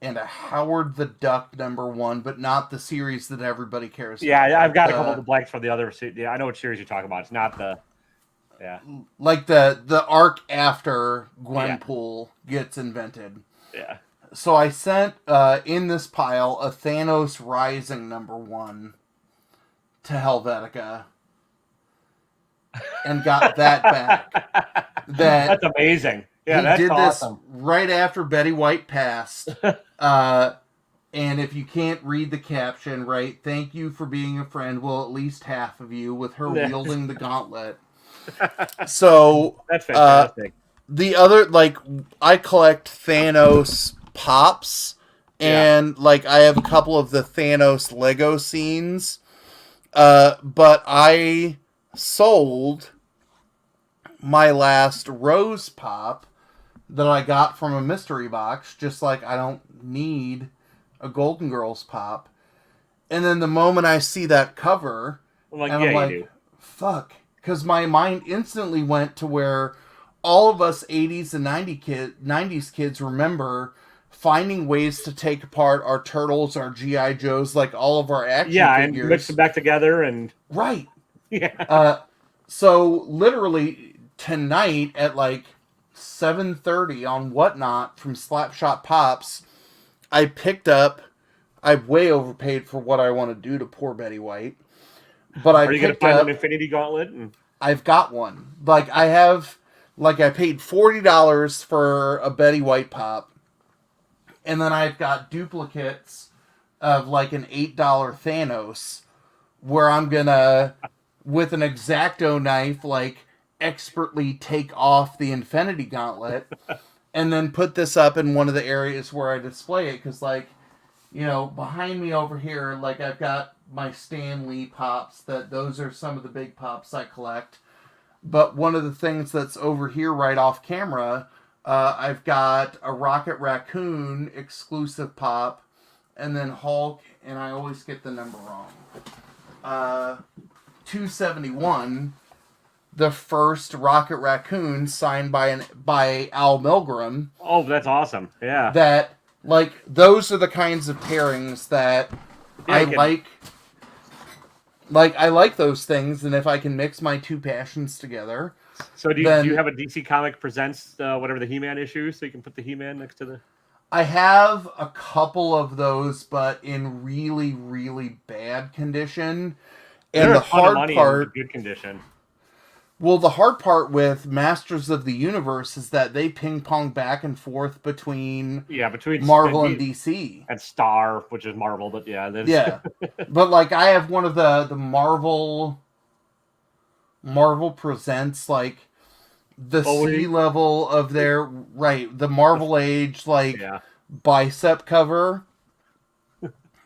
Speaker 2: and a Howard the Duck #1, but not the series that everybody cares about.
Speaker 1: Yeah, I've got a couple of the blanks for the other. Yeah, I know what series you're talking about. It's not the. Yeah.
Speaker 2: Like the arc after Gwenpool gets invented.
Speaker 1: Yeah.
Speaker 2: So I sent in this pile a Thanos Rising #1 to Helvetica and got that back.
Speaker 1: That's amazing. Yeah,
Speaker 2: he
Speaker 1: that's
Speaker 2: did
Speaker 1: awesome.
Speaker 2: This right after Betty White passed. And if you can't read the caption, right, thank you for being a friend. Well, at least half of you, with her wielding the gauntlet. So
Speaker 1: that's fantastic.
Speaker 2: The other, like, I collect Thanos pops, and like I have a couple of the Thanos Lego scenes. But I sold my last Rose pop that I got from a mystery box, just like I don't need a Golden Girls pop. And then the moment I see that cover, I'm like, fuck. Because my mind instantly went to where all of us 80s and 90s kids remember finding ways to take apart our Turtles, our G.I. Joes, like all of our action figures.
Speaker 1: And mix them back together. And
Speaker 2: right.
Speaker 1: Yeah.
Speaker 2: So literally tonight at like 7:30 on Whatnot from Slapshot Pops, I way overpaid for what I want to do to poor Betty White. But
Speaker 1: are you going to find an Infinity Gauntlet?
Speaker 2: I've got one. Like I paid $40 for a Betty White pop. And then I've got duplicates of like an $8 Thanos where I'm going to, with an X-Acto knife, like expertly take off the Infinity Gauntlet and then put this up in one of the areas where I display it. Because like, behind me over here, like I've got my Stan Lee pops, those are some of the big pops I collect. But one of the things that's over here right off camera, I've got a Rocket Raccoon exclusive pop, and then Hulk, and I always get the number wrong. 271, the first Rocket Raccoon signed by Al Milgrom.
Speaker 1: Oh, that's awesome. Yeah.
Speaker 2: That, like, those are the kinds of pairings that I like. Like, I like those things, and if I can mix my two passions together.
Speaker 1: So do you have a DC Comic Presents whatever the He-Man issue, so you can put the He-Man next to the...
Speaker 2: I have a couple of those, but in really, really bad condition. And the hard part...
Speaker 1: good condition.
Speaker 2: Well, the hard part with Masters of the Universe is that they ping pong back and forth between
Speaker 1: between
Speaker 2: Marvel and DC.
Speaker 1: and Star, which is Marvel, but yeah,
Speaker 2: Yeah. But like I have one of the Marvel Presents, like the sea level of their the Marvel Age bicep cover.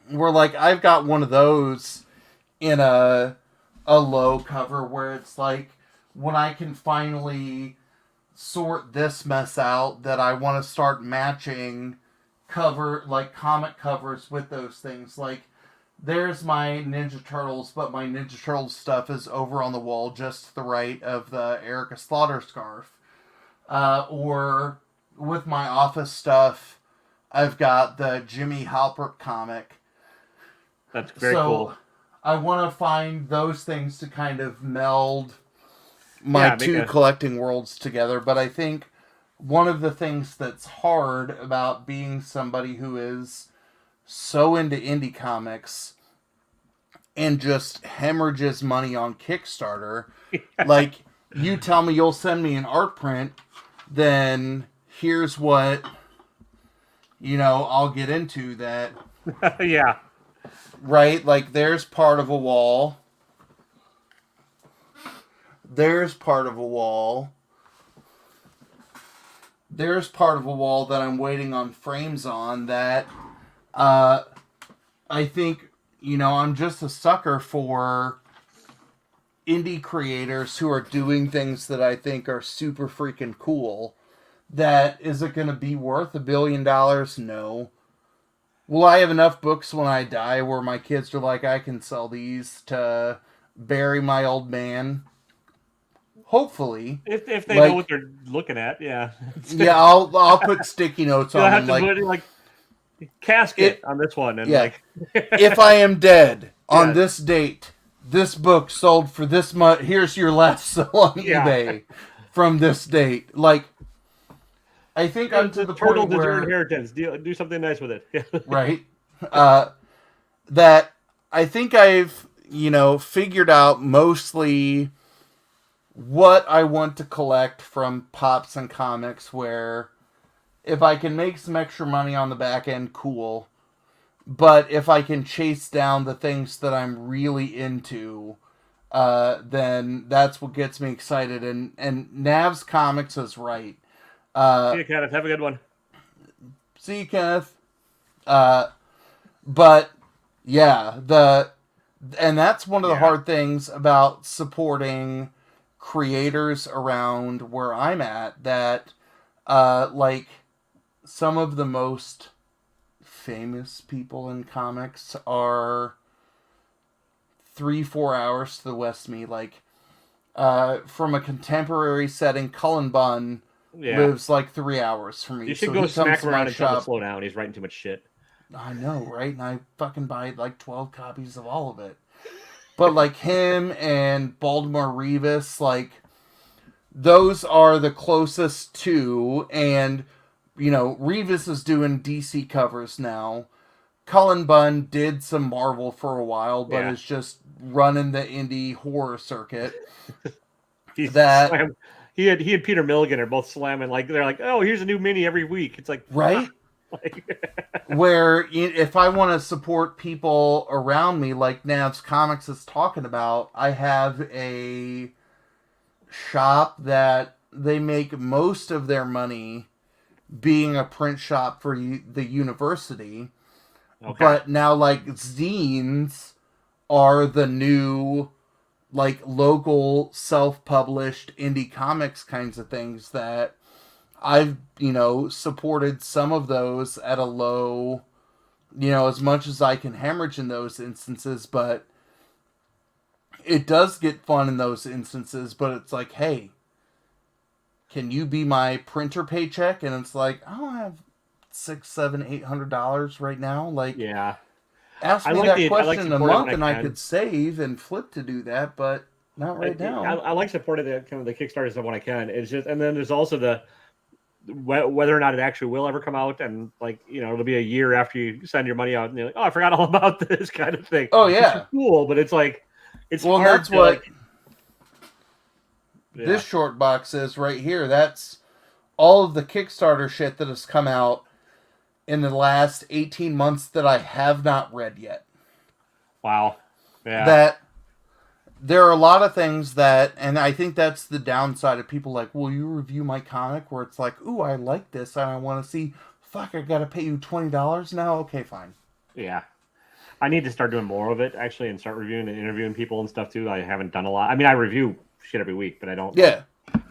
Speaker 2: Where like I've got one of those in a low cover where it's like when I can finally sort this mess out that I want to start matching comic covers with those things. Like there's my Ninja Turtles, but my Ninja Turtles stuff is over on the wall just to the right of the Erica Slaughter scarf. Or with my office stuff, I've got the Jimmy Halpert comic.
Speaker 1: That's very cool.
Speaker 2: I want to find those things to kind of meld my two collecting worlds together. But I think one of the things that's hard about being somebody who is so into indie comics and just hemorrhages money on Kickstarter, like you tell me you'll send me an art print, then here's what, I'll get into that.
Speaker 1: Yeah.
Speaker 2: Right? Like there's part of a wall. There's part of a wall that I'm waiting on frames on that I think, I'm just a sucker for indie creators who are doing things that I think are super freaking cool. That is it going to be worth $1 billion? No. Will I have enough books when I die where my kids are like, I can sell these to bury my old man? Hopefully,
Speaker 1: if they know what they're looking at, yeah.
Speaker 2: Yeah, I'll put sticky notes on them,
Speaker 1: put casket on this one, and
Speaker 2: if I am dead on this date, this book sold for this much. Here's your last sell on eBay from this date. Like, I think I'm to the point where
Speaker 1: your inheritance. Do something nice with it,
Speaker 2: right? That I think I've figured out mostly what I want to collect from Pops and Comics, where if I can make some extra money on the back end, cool. But if I can chase down the things that I'm really into, then that's what gets me excited. And Nav's Comics is right.
Speaker 1: See you, Kenneth. Have a good one.
Speaker 2: See you, Kenneth. But yeah, and that's one of the hard things about supporting creators around where I'm at, that like some of the most famous people in comics are 3-4 hours to the west of me. Like from a contemporary setting, Cullen Bunn lives like 3 hours from me.
Speaker 1: You should go smack him around and tell him to slow down. He's writing too much shit.
Speaker 2: I know, right? And I fucking buy like 12 copies of all of it. But like him and Baltimore Rivas, like those are the closest to, and Rivas is doing DC covers now. Cullen Bunn did some Marvel for a while, but is just running the indie horror circuit.
Speaker 1: He and Peter Milligan are both slamming, like they're like, oh, here's a new mini every week. It's like,
Speaker 2: right? Where if I want to support people around me, like Nav's Comics is talking about, I have a shop that they make most of their money being a print shop for the university. Okay. But now, like, zines are the new, like, local self-published indie comics kinds of things that I've, supported some of those at a low, as much as I can hemorrhage in those instances, but it does get fun in those instances, but it's like, hey, can you be my printer paycheck? And it's like, I don't have $600, $700, $800 right now. Like, ask me that question in a month and I could save and flip to do that, but not right now.
Speaker 1: I like supporting the Kickstarters when I can. It's just, and then there's also whether or not it actually will ever come out, and like it'll be a year after you send your money out, and you're like, oh, I forgot all about this kind of thing.
Speaker 2: Oh yeah,
Speaker 1: cool, but it's like it's hard.
Speaker 2: That's what.
Speaker 1: Yeah.
Speaker 2: This short box is right here. That's all of the Kickstarter shit that has come out in the last 18 months that I have not read yet.
Speaker 1: Wow. Yeah.
Speaker 2: That there are a lot of things that, and I think that's the downside of people like, will you review my comic? Where it's like, ooh, I like this and I want to see, fuck, I gotta pay you $20 now? Okay, fine.
Speaker 1: Yeah. I need to start doing more of it actually, and start reviewing and interviewing people and stuff too. I haven't done a lot. I mean, I review shit every week, but I don't.
Speaker 2: Yeah.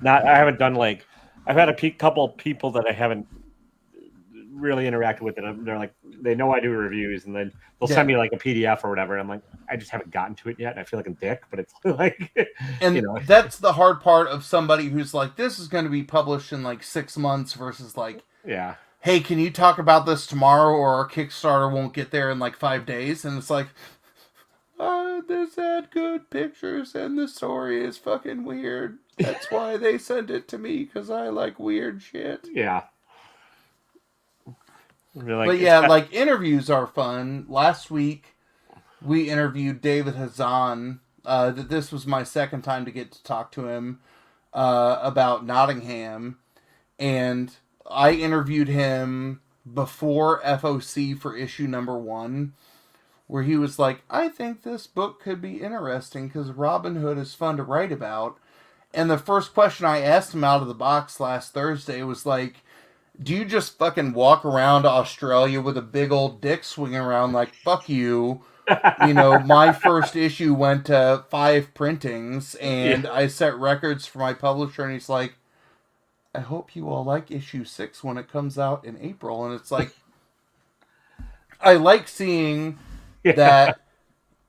Speaker 1: I haven't done like. I've had a couple people that I haven't really interacted with, and they're like, they know I do reviews, and then they'll send me like a PDF or whatever. And I'm like, I just haven't gotten to it yet. And I feel like a dick, but it's like,
Speaker 2: and that's the hard part of somebody who's like, this is going to be published in like 6 months versus like,
Speaker 1: yeah.
Speaker 2: Hey, can you talk about this tomorrow or our Kickstarter won't get there in like 5 days? And it's like, this had good pictures and the story is fucking weird. That's why they sent it to me, because I like weird shit.
Speaker 1: Yeah.
Speaker 2: Like, but yeah, like interviews are fun. Last week, we interviewed David Hazan. This was my second time to get to talk to him about Nottingham. And I interviewed him before FOC for issue number 1, where he was like, I think this book could be interesting because Robin Hood is fun to write about. And the first question I asked him out of the box last Thursday was like, do you just fucking walk around Australia with a big old dick swinging around like, fuck you? You know, my first issue went to 5 printings and I set records for my publisher. And he's like, I hope you all like issue 6 when it comes out in April. And it's like, I like seeing that,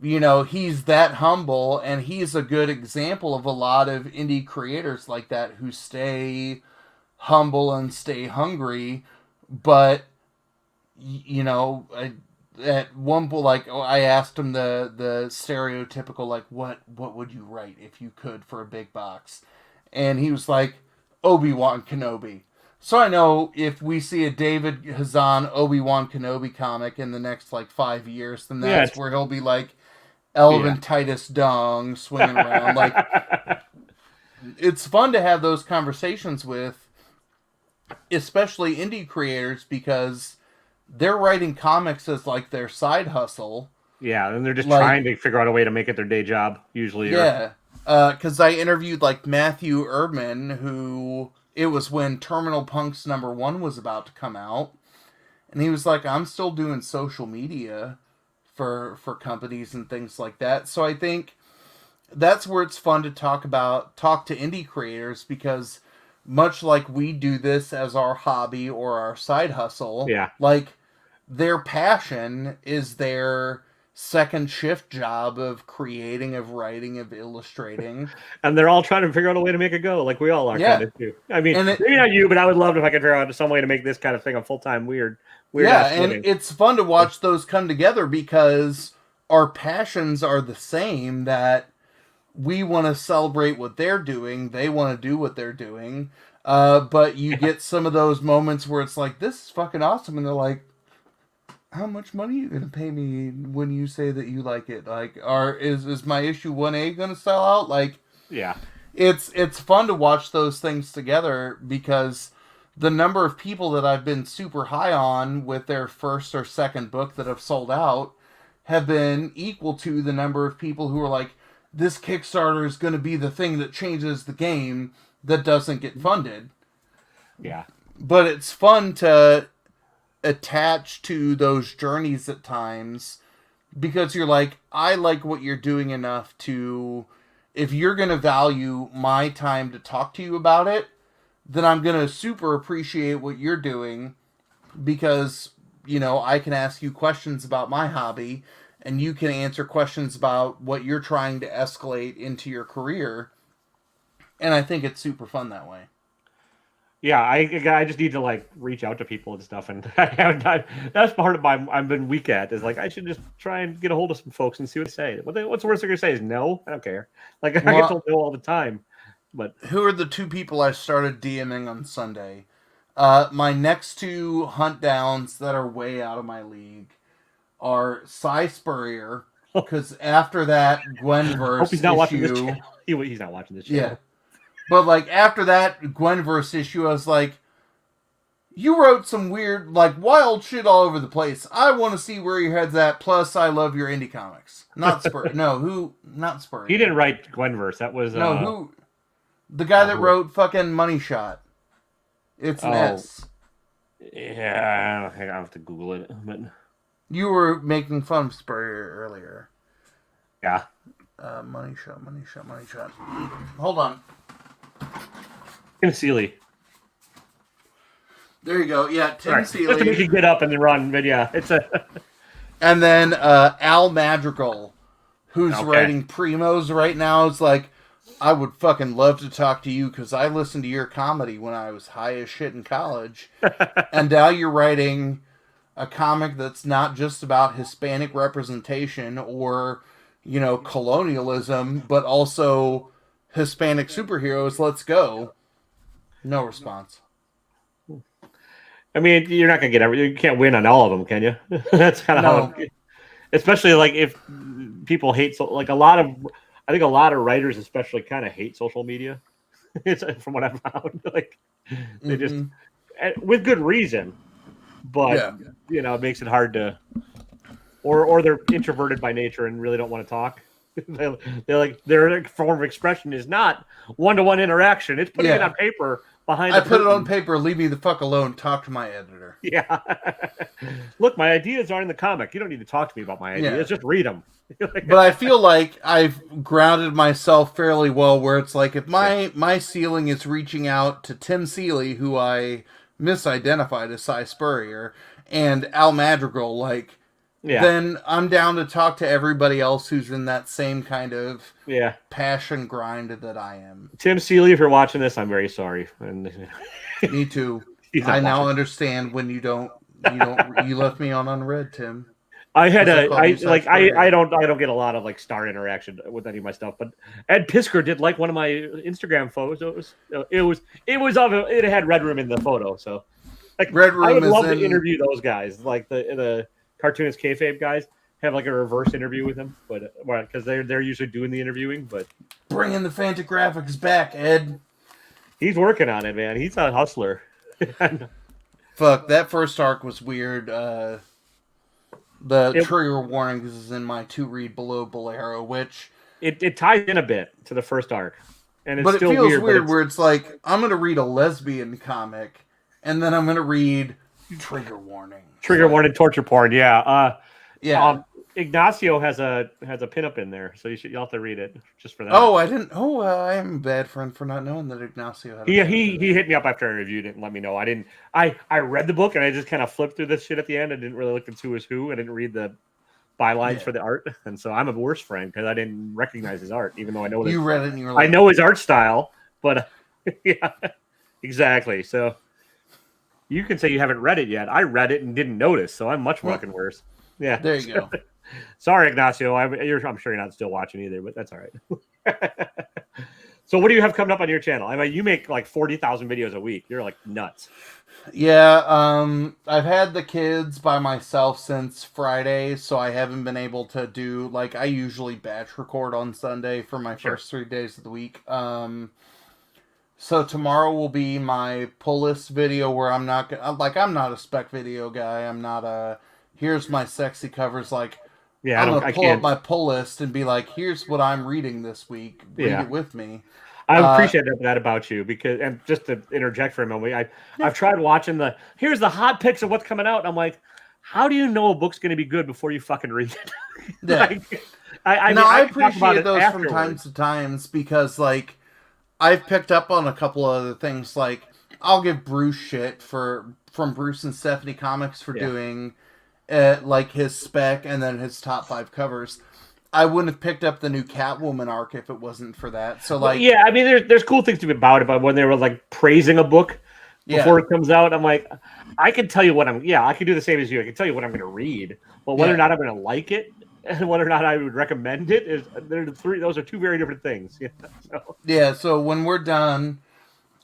Speaker 2: you know, he's that humble, and he's a good example of a lot of indie creators like that who stay humble and stay hungry. But, you know, at one point, like, I asked him the stereotypical, like, what would you write if you could for a big box? And he was like, Obi-Wan Kenobi. So I know if we see a David Hazan Obi-Wan Kenobi comic in the next like 5 years, then that's where he'll be like Elvin Titus Dung swinging around. Like, it's fun to have those conversations with, especially indie creators, because they're writing comics as like their side hustle.
Speaker 1: Yeah, and they're just trying to figure out a way to make it their day job, usually.
Speaker 2: Yeah. Because I interviewed like Matthew Erdman, who it was when Terminal Punks number 1 was about to come out, and he was like, I'm still doing social media for companies and things like that. So I think that's where it's fun to talk to indie creators, because much like we do this as our hobby or our side hustle, like their passion is their second shift job of creating, of writing, of illustrating.
Speaker 1: And they're all trying to figure out a way to make it go, like we all are kind of too. I mean, maybe not you, but I would love if I could figure out some way to make this kind of thing a full-time weird
Speaker 2: and it's fun to watch those come together, because our passions are the same, that we want to celebrate what they're doing, they want to do what they're doing, but you get some of those moments where it's like, this is fucking awesome, and they're like, how much money are you gonna pay me when you say that you like it? Like, is my issue 1A gonna sell out? Like, it's fun to watch those things together, because the number of people that I've been super high on with their first or second book that have sold out have been equal to the number of people who are like, this Kickstarter is going to be the thing that changes the game, that doesn't get funded.
Speaker 1: Yeah.
Speaker 2: But it's fun to attach to those journeys at times, because you're like, I like what you're doing enough to, if you're going to value my time to talk to you about it, then I'm going to super appreciate what you're doing, because, you know, I can ask you questions about my hobby and you can answer questions about what you're trying to escalate into your career. And I think it's super fun that way.
Speaker 1: Yeah, I just need to like reach out to people and stuff, and I haven't done. That's part of I've been weak at, is like, I should just try and get a hold of some folks and see what they say. What's the worst they're gonna say is no. I don't care. Like, I get told no all the time. But
Speaker 2: who are the 2 people I started DMing on Sunday? My next 2 hunt downs that are way out of my league are Cy Spurrier, because after that Gwenverse
Speaker 1: hope he's not
Speaker 2: issue,
Speaker 1: watching this channel. He's not watching this channel.
Speaker 2: But like after that Gwenverse issue, I was like, you wrote some weird, like wild shit all over the place. I want to see where your head's at. Plus, I love your indie comics. Not Spur. No, who? Not Spurrier.
Speaker 1: He didn't write Gwenverse. That was
Speaker 2: No, who? The guy that
Speaker 1: who?
Speaker 2: wrote fucking Money Shot. It's an S.
Speaker 1: Yeah, I have to Google it. But
Speaker 2: You were making fun of Spurrier earlier.
Speaker 1: yeah.
Speaker 2: Money Shot. Hold on.
Speaker 1: Tim Seeley.
Speaker 2: There you go. Yeah, Tim Seeley.
Speaker 1: Just to make you get up and then run, but yeah, it's a.
Speaker 2: And then Al Madrigal, who's writing Primos right now, is like, I would fucking love to talk to you because I listened to your comedy when I was high as shit in college. And now you're writing a comic that's not just about Hispanic representation or, you know, colonialism, but also Hispanic superheroes. Let's go. No response.
Speaker 1: I mean, you're not gonna get every. You can't win on all of them, can you? That's kind of how. Especially like if people hate like I think a lot of writers, especially, kind of hate social media. It's from what I've found. Like they just with good reason, but you know, it makes it hard to. Or they're introverted by nature and really don't want to talk. They're like their form of expression is not one-to-one interaction. It's putting it on paper. I
Speaker 2: put it on paper. Leave me the fuck alone. Talk to my editor.
Speaker 1: Yeah. Look, my ideas are in the comic. You don't need to talk to me about my ideas. Just read them.
Speaker 2: But I feel like I've grounded myself fairly well where it's like if my ceiling is reaching out to Tim Seeley, who I misidentified as Cy Spurrier, and Al Madrigal, like, then I'm down to talk to everybody else who's in that same kind of passion grind that I am.
Speaker 1: Tim Seeley, if you're watching this, I'm very sorry. And
Speaker 2: me too. I now understand when you left me on unread, Tim.
Speaker 1: I don't get a lot of like star interaction with any of my stuff, but Ed Piskor did like one of my Instagram photos. It had Red Room in the photo, so like
Speaker 2: Red Room.
Speaker 1: I would love to interview those guys, like the cartoonist kayfabe guys. Have like a reverse interview with them, but because they're usually doing the interviewing. But
Speaker 2: bringing the Fantagraphics back, Ed.
Speaker 1: He's working on it, man. He's a hustler.
Speaker 2: Fuck, that first arc was weird. The trigger warnings is in my to read below Bolero, which
Speaker 1: it ties in a bit to the first arc, and
Speaker 2: but still it feels weird where it's like I'm gonna read a lesbian comic, and then I'm gonna read trigger warning,
Speaker 1: torture porn. Yeah. Ignacio has a pinup in there, so you'll have to read it just for that.
Speaker 2: Oh, I didn't. Oh, I am a bad friend for not knowing that Ignacio had.
Speaker 1: He hit me up after I reviewed it and let me know. I didn't. I read the book and I just kind of flipped through this shit at the end. I didn't really look at who was who. I didn't read the bylines for the art, and so I'm a worse friend because I didn't recognize his art, even though I know
Speaker 2: you read it and you were like,
Speaker 1: I know his art style, but yeah, exactly. So you can say you haven't read it yet. I read it and didn't notice, so I'm much fucking worse. Yeah,
Speaker 2: there you go.
Speaker 1: Sorry, Ignacio. I'm sure you're not still watching either, but that's all right. So what do you have coming up on your channel? I mean, you make like 40,000 videos a week. You're like nuts.
Speaker 2: Yeah, I've had the kids by myself since Friday, so I haven't been able to do, like, I usually batch record on Sunday for my first 3 days of the week. So tomorrow will be my pull list video where I'm not a spec video guy. I'm not a, here's my sexy covers, like,
Speaker 1: yeah,
Speaker 2: I'm going to pull up my pull list and be like, here's what I'm reading this week. Read it with me.
Speaker 1: I appreciate that about you because, and just to interject for a moment, I've tried watching here's the hot picks of what's coming out. And I'm like, how do you know a book's going to be good before you fucking read it?
Speaker 2: Yeah. I appreciate those from time to time because, like, I've picked up on a couple other things. Like, I'll give Bruce shit from Bruce and Stephanie Comics for doing like his spec and then his top 5 covers. I wouldn't have picked up the new Catwoman arc if it wasn't for that. So, like,
Speaker 1: yeah, I mean, there's cool things to be about when they were like praising a book before it comes out. I'm like, I can tell you what I can do the same as you. I can tell you what I'm going to read, but whether or not I'm going to like it and whether or not I would recommend it those are two very different things.
Speaker 2: So when we're done,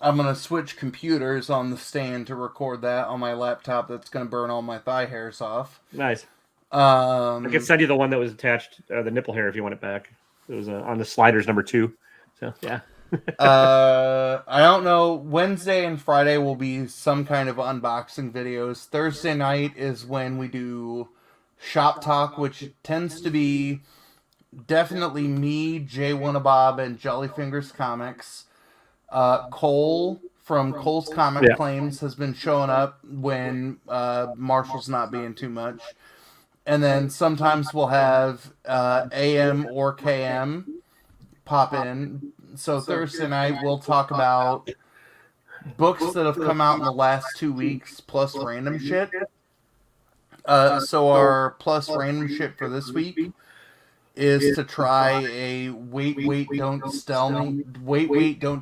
Speaker 2: I'm going to switch computers on the stand to record that on my laptop. That's going to burn all my thigh hairs off.
Speaker 1: Nice. I can send you the one that was attached, the nipple hair, if you want it back. It was on the sliders number 2. So yeah.
Speaker 2: I don't know. Wednesday and Friday will be some kind of unboxing videos. Thursday night is when we do shop talk, which tends to be definitely me, Jay Bob, and Jellyfingers Comics. Cole from Cole's Comic
Speaker 1: Yeah.
Speaker 2: Claims has been showing up when Marshall's not being too much. And then sometimes we'll have AM or KM pop in. So Thursday night we'll talk about books that have come out in the last 2 weeks plus random shit. So our plus random shit for this week is to try a wait don't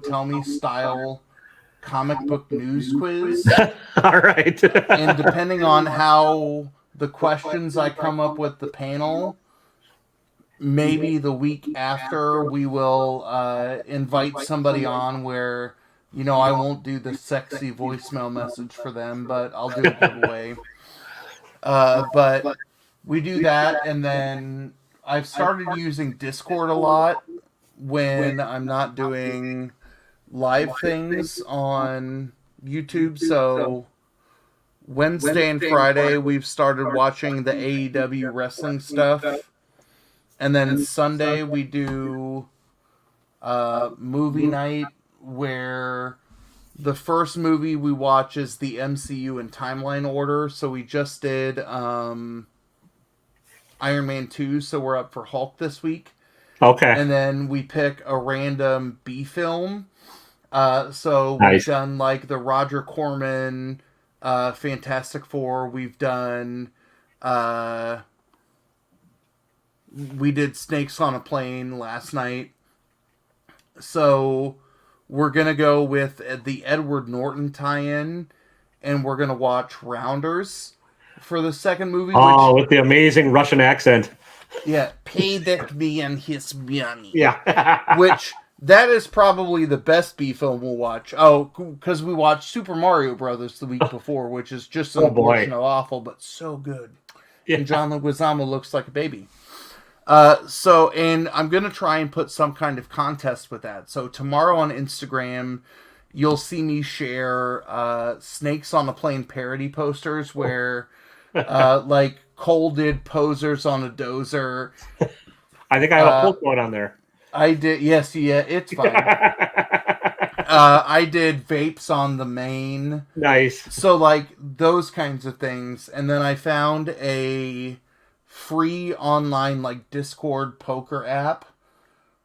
Speaker 2: tell me style comic book news quiz.
Speaker 1: All right.
Speaker 2: And depending on how the questions I come up with the panel, maybe the week after we will invite somebody on where, I won't do the sexy voicemail message for them, but I'll do a giveaway. But we do that, and then I've started using Discord a lot when I'm not doing live things on YouTube. So Wednesday and Friday we've started watching the AEW wrestling stuff, and then Sunday we do movie night where the first movie we watch is the MCU in timeline order. So we just did Iron Man 2, so we're up for Hulk this week.
Speaker 1: Okay.
Speaker 2: And then we pick a random B film. So we've
Speaker 1: Nice.
Speaker 2: done like the Roger Corman Fantastic Four. We've done we did Snakes on a Plane last night. So we're gonna go with the Edward Norton tie-in, and we're gonna watch Rounders for the second movie.
Speaker 1: Oh,
Speaker 2: Which,
Speaker 1: with the amazing Russian accent.
Speaker 2: yeah, pay that man his money.
Speaker 1: Yeah.
Speaker 2: Which that is probably the best B film we'll watch. Oh, because we watched Super Mario Brothers the week before, which is just an abortion of awful, but so good.
Speaker 1: Yeah.
Speaker 2: And John Leguizamo looks like a baby. And I'm going to try and put some kind of contest with that. So tomorrow on Instagram, you'll see me share Snakes on a Plane parody posters where, like, Cole did posers on a dozer.
Speaker 1: I think I have a full quote on there.
Speaker 2: I did, yes, yeah, it's fine. I did vapes on the main.
Speaker 1: Nice.
Speaker 2: So, like, those kinds of things. And then I found a free online, like, Discord poker app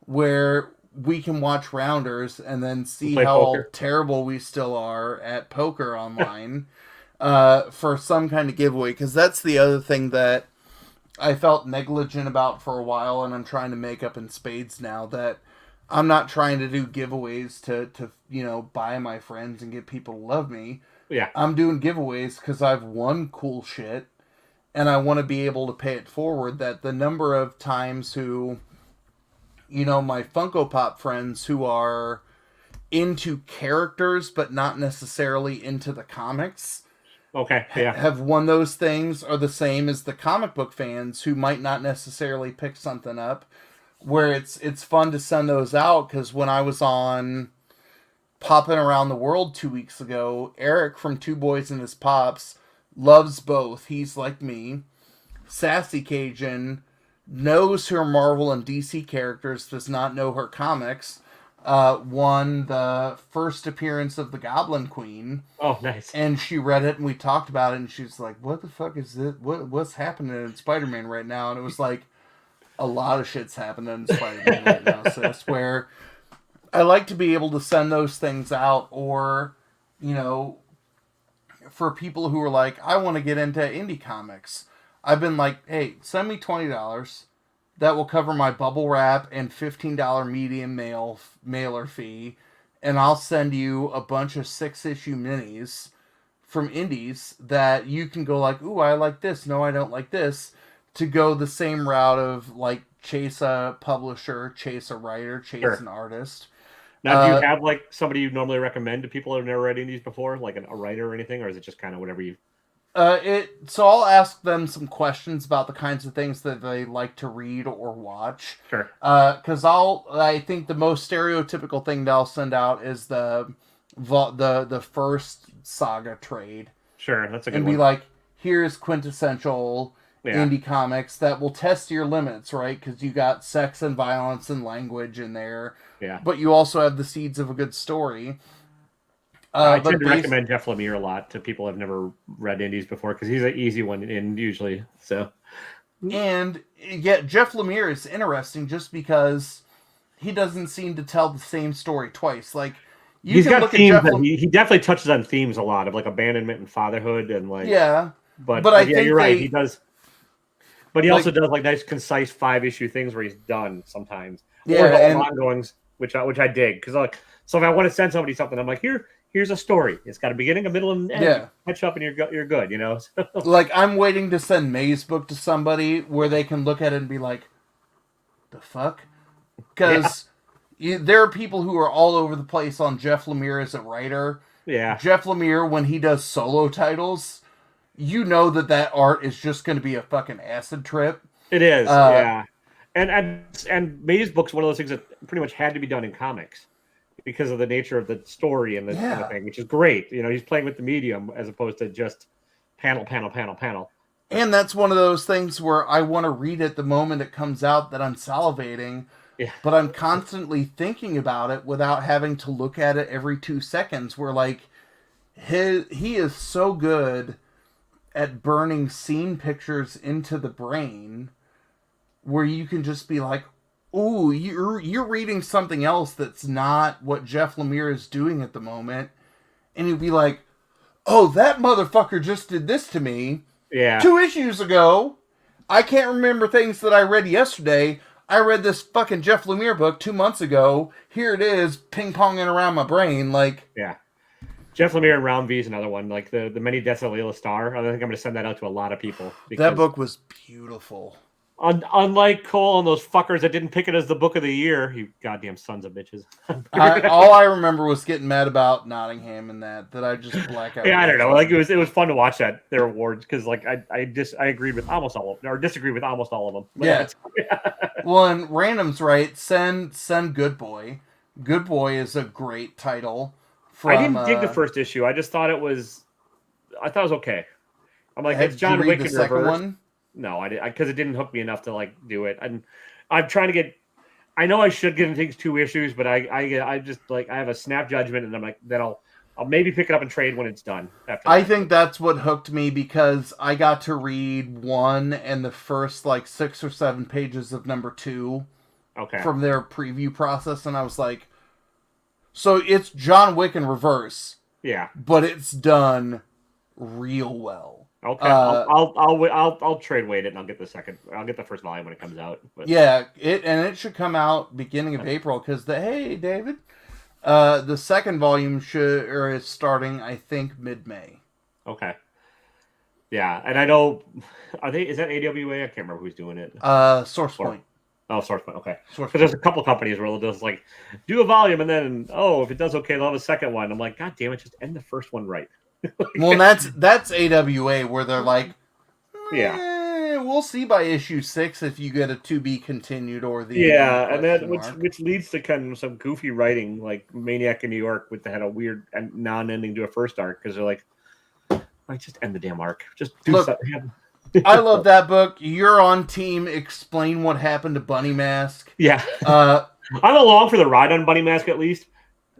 Speaker 2: where we can watch Rounders and then see how terrible we still are at poker online for some kind of giveaway. Because that's the other thing that I felt negligent about for a while, and I'm trying to make up in spades now, that I'm not trying to do giveaways to buy my friends and get people to love me.
Speaker 1: Yeah.
Speaker 2: I'm doing giveaways because I've won cool shit, and I want to be able to pay it forward. That the number of times my Funko Pop friends who are into characters but not necessarily into the comics,
Speaker 1: okay, yeah,
Speaker 2: have won those things are the same as the comic book fans who might not necessarily pick something up. Where it's fun to send those out, because when I was on Popping Around the World 2 weeks ago, Eric from Two Boys and His Pops loves both. He's like me. Sassy Cajun knows her Marvel and DC characters, does not know her comics. Won the first appearance of the Goblin Queen.
Speaker 1: Oh, nice.
Speaker 2: And she read it, and we talked about it, and she's like, what the fuck is this? What's happening in Spider-Man right now? And it was like, a lot of shit's happening in Spider-Man right now. So it's where I like to be able to send those things out, or, for people who are like, I want to get into indie comics. I've been like, hey, send me $20. That will cover my bubble wrap and $15 medium mailer fee, and I'll send you a bunch of 6-issue minis from indies that you can go like, ooh, I like this. No, I don't like this. To go the same route of like chase a publisher, chase a writer, chase an artist.
Speaker 1: Now, do you have like somebody you normally recommend to people who have never read indies before, like a writer or anything, or is it just kind of whatever you?
Speaker 2: So I'll ask them some questions about the kinds of things that they like to read or watch.
Speaker 1: Sure.
Speaker 2: Because I think the most stereotypical thing they'll send out is the first saga trade.
Speaker 1: Sure, that's a good
Speaker 2: and
Speaker 1: one.
Speaker 2: be like, here's quintessential
Speaker 1: Yeah.
Speaker 2: indie comics that will test your limits, right? Because you got sex and violence and language in there,
Speaker 1: Yeah.
Speaker 2: but you also have the seeds of a good story.
Speaker 1: I tend to recommend Jeff Lemire a lot to people who've never read indies before because he's an easy one in usually. So,
Speaker 2: and yet Jeff Lemire is interesting just because he doesn't seem to tell the same story twice. Like
Speaker 1: he's got themes that he definitely touches on themes a lot of like abandonment and fatherhood and like But I think you're right. He does, but he also does like nice, concise 5-issue things where he's done sometimes.
Speaker 2: Yeah,
Speaker 1: or and ongoings, which I dig because like so if I want to send somebody something, I'm like here's a story. It's got a beginning, a middle, and end.
Speaker 2: Yeah.
Speaker 1: Catch up and you're good, you know?
Speaker 2: Like, I'm waiting to send May's book to somebody where they can look at it and be like, the fuck? Because there are people who are all over the place on Jeff Lemire as a writer.
Speaker 1: Yeah.
Speaker 2: Jeff Lemire, when he does solo titles, you know that art is just going to be a fucking acid trip.
Speaker 1: It is, yeah. And May's book's one of those things that pretty much had to be done in comics. Because of the nature of the story and the kind of thing, which is great. You know, he's playing with the medium as opposed to just panel.
Speaker 2: And that's one of those things where I want to read it the moment it comes out that I'm salivating, but I'm constantly thinking about it without having to look at it every 2 seconds. Where like he is so good at burning scene pictures into the brain, where you can just be like, ooh, you're reading something else that's not what Jeff Lemire is doing at the moment. And you'd be like, oh, that motherfucker just did this to me.
Speaker 1: Yeah.
Speaker 2: 2 issues ago. I can't remember things that I read yesterday. I read this fucking Jeff Lemire book 2 months ago. Here it is, ping-ponging around my brain. Like,
Speaker 1: yeah. Jeff Lemire and Round V is another one. Like the Many Deaths of Leela Starr. I think I'm going to send that out to a lot of people.
Speaker 2: That book was beautiful.
Speaker 1: Unlike Cole and those fuckers that didn't pick it as the book of the year, you goddamn sons of bitches.
Speaker 2: All I remember was getting mad about Nottingham and that I just black out.
Speaker 1: Yeah, I don't know. Like it was fun to watch their awards because like I agreed with almost all of them or disagreed with almost all of them. But
Speaker 2: yeah. Well, and random's right. Send Good Boy. Good Boy is a great title.
Speaker 1: I didn't dig the first issue. I just thought it was okay. I'm like, it's John Wick in reverse. One? No, I didn't because it didn't hook me enough to like do it. And I'm trying to get. I know I should get into 2 issues, but I just like I have a snap judgment, and I'm like then I'll maybe pick it up and trade when it's done.
Speaker 2: I think that's what hooked me because I got to read 1 and the first like 6 or 7 pages of number 2.
Speaker 1: Okay.
Speaker 2: From their preview process, and I was like, so it's John Wick in reverse.
Speaker 1: Yeah.
Speaker 2: But it's done real well.
Speaker 1: Okay, I'll trade weight it and I'll get the second. I'll get the first volume when it comes out. But.
Speaker 2: Yeah, it should come out beginning of April because David, the second volume is starting I think mid-May.
Speaker 1: Okay. Yeah, and I know is that AWA? I can't remember who's doing it.
Speaker 2: Source Point.
Speaker 1: Oh, Source Point. Okay. Because there's a couple companies where they'll just like do a volume and then if it does okay, they'll have a second one. I'm like, God damn it, just end the first one right.
Speaker 2: Well, that's AWA where they're like, we'll see by issue 6 if you get a to be continued or the
Speaker 1: and then which leads to kind of some goofy writing like Maniac in New York had a weird non-ending to a first arc because they're like, just end the damn arc, just do something.
Speaker 2: I love that book. You're on team. Explain what happened to Bunny Mask.
Speaker 1: Yeah, I'm along for the ride on Bunny Mask at least,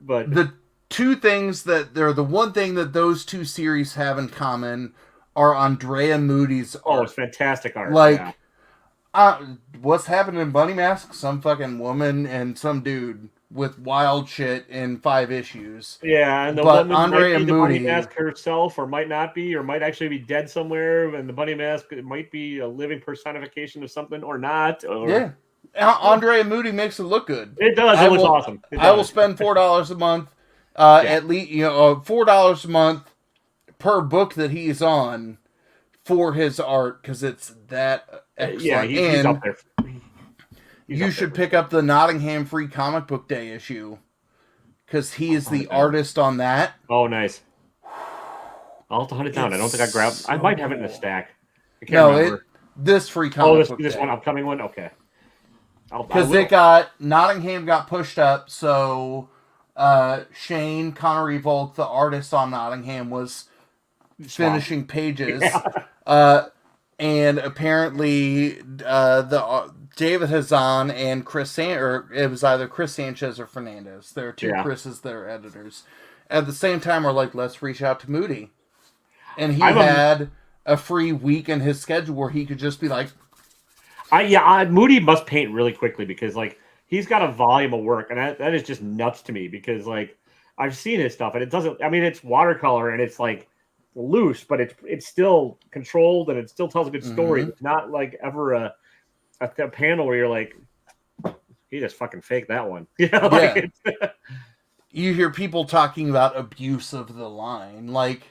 Speaker 1: but
Speaker 2: the 2 things the one thing that those 2 series have in common are Andrea Moody's art.
Speaker 1: Oh, it's fantastic art.
Speaker 2: Like, what's happening in Bunny Mask? Some fucking woman and some dude with wild shit in 5 issues.
Speaker 1: Yeah, and the woman Andrea might be the Bunny Mask herself, or might not be, or might actually be dead somewhere, and the Bunny Mask might be a living personification of something, or not.
Speaker 2: Yeah. Andrea Moody makes it look good.
Speaker 1: It does. It looks awesome.
Speaker 2: I will spend $4 a month. At least $4 a month per book that he's on for his art because it's that excellent.
Speaker 1: Yeah, he's up there.
Speaker 2: You should pick up the Nottingham Free Comic Book Day issue because he is the artist on that.
Speaker 1: Oh, nice. I'll have to hunt it down. I don't think I grabbed. I might have it in a stack. I can't
Speaker 2: No,
Speaker 1: remember.
Speaker 2: this free
Speaker 1: Oh,
Speaker 2: comic book
Speaker 1: this
Speaker 2: day.
Speaker 1: one, upcoming one. Okay.
Speaker 2: Because Nottingham got pushed up, so Shane Connery Volk, the artist on Nottingham, was finishing pages.
Speaker 1: Yeah.
Speaker 2: And apparently the David Hazan and or it was either Chris Sanchez or Fernandez. There are two Chris's that are editors. At the same time, we're like, let's reach out to Moody. And he had a free week in his schedule where he could just be like,
Speaker 1: Moody must paint really quickly because like he's got a volume of work, and that is just nuts to me because like I've seen his stuff and it doesn't. I mean, it's watercolor and it's like loose, but it's still controlled and it still tells a good story. It's not like ever a panel where you're like, he just fucking faked that one. Like
Speaker 2: you hear people talking about abuse of the line, like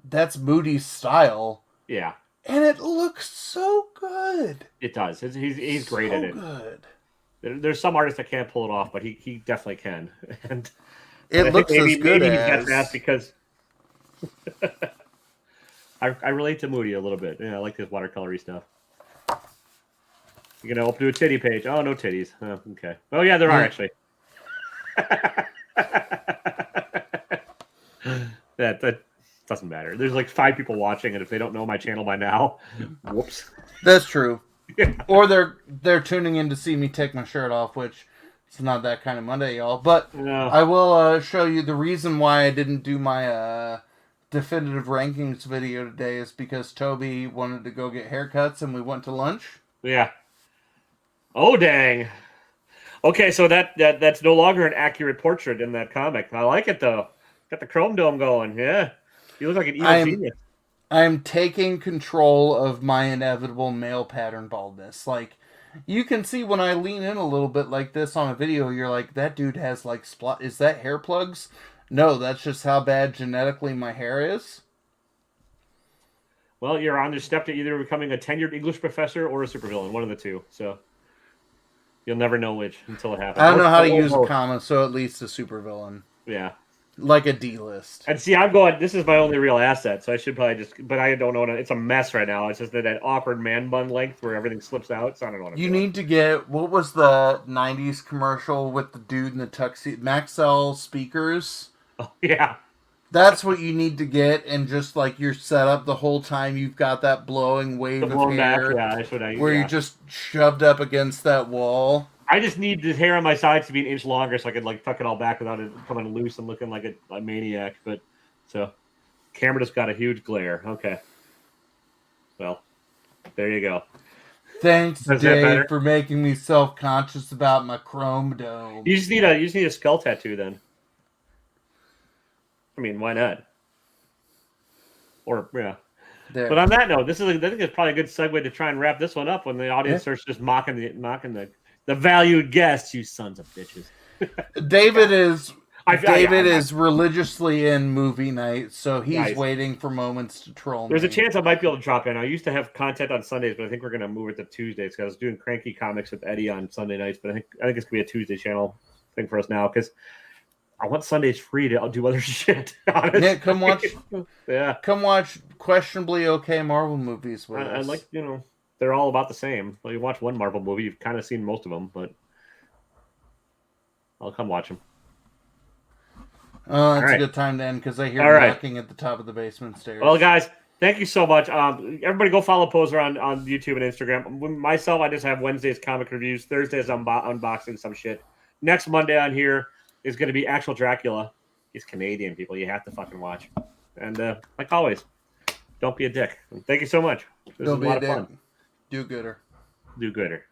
Speaker 2: that's Moody's style.
Speaker 1: Yeah.
Speaker 2: And it looks so good.
Speaker 1: It does. He's great at it.
Speaker 2: Good.
Speaker 1: There's some artists that can't pull it off, but he definitely can. And
Speaker 2: it looks as good as.
Speaker 1: That's because I relate to Moody a little bit. Yeah, I like his watercolory stuff. You're gonna open to a titty page. Oh, no titties. Oh, okay. Oh yeah, there are actually. that doesn't matter. There's like 5 people watching, and if they don't know my channel by now, whoops.
Speaker 2: That's true. Yeah. Or they're tuning in to see me take my shirt off, which it's not that kind of Monday, y'all. But
Speaker 1: no.
Speaker 2: I will show you the reason why I didn't do my definitive rankings video today is because Toby wanted to go get haircuts, and we went to lunch.
Speaker 1: Yeah. Oh dang. Okay, so that's no longer an accurate portrait in that comic. I like it though. Got the chrome dome going. Yeah. You look like an evil genius.
Speaker 2: I'm taking control of my inevitable male pattern baldness. Like, you can see when I lean in a little bit like this on a video, you're like, that dude has like is that hair plugs? No, that's just how bad genetically my hair is.
Speaker 1: Well, you're on the step to either becoming a tenured English professor or a supervillain, one of the two. So you'll never know which until it happens.
Speaker 2: I don't know how to use a comma, so at least a supervillain.
Speaker 1: Yeah.
Speaker 2: Like a D-list.
Speaker 1: And see, I'm going, this is my only real asset, so I should probably but I don't know. It's a mess right now. It's just that awkward man bun length where everything slips out, so I don't know what I'm
Speaker 2: doing.
Speaker 1: You
Speaker 2: need to get, what was the 90s commercial with the dude in the tuxedo? Maxell speakers?
Speaker 1: Oh, yeah.
Speaker 2: That's what you need to get, and just like you're set up the whole time, you've got that blowing wave of hair where you're just shoved up against that wall.
Speaker 1: I just need the hair on my sides to be an inch longer so I could like tuck it all back without it coming loose and looking like a maniac. But so camera just got a huge glare. Okay. Well, there you go.
Speaker 2: Thanks, Dave, for making me self-conscious about my chrome dome.
Speaker 1: You just need a skull tattoo then. I mean, why not? Or yeah. There. But on that note, I think it's probably a good segue to try and wrap this one up when the audience starts just mocking the valued guests, you sons of bitches.
Speaker 2: David is religiously in movie night, so he's waiting for moments to troll me.
Speaker 1: There's a chance I might be able to drop in. I used to have content on Sundays, but I think we're going to move it to Tuesdays because I was doing Cranky Comics with Eddie on Sunday nights, but I think it's going to be a Tuesday channel thing for us now because I want Sundays free to do other shit. Honestly.
Speaker 2: Yeah, come watch. Come watch questionably okay Marvel movies with us.
Speaker 1: I like, they're all about the same. Well, you watch one Marvel movie, you've kind of seen most of them, but I'll come watch them.
Speaker 2: Oh, that's a good time to end because I hear knocking at the top of the basement stairs.
Speaker 1: Well, guys, thank you so much. Everybody go follow Poser on YouTube and Instagram. Myself, I just have Wednesdays comic reviews. Thursdays, unboxing some shit. Next Monday on here is going to be Actual Dracula. He's Canadian, people. You have to fucking watch. And like always, don't be a dick. Thank you so much. This
Speaker 2: don't
Speaker 1: was a lot of fun.
Speaker 2: Do gooder.
Speaker 1: Do gooder.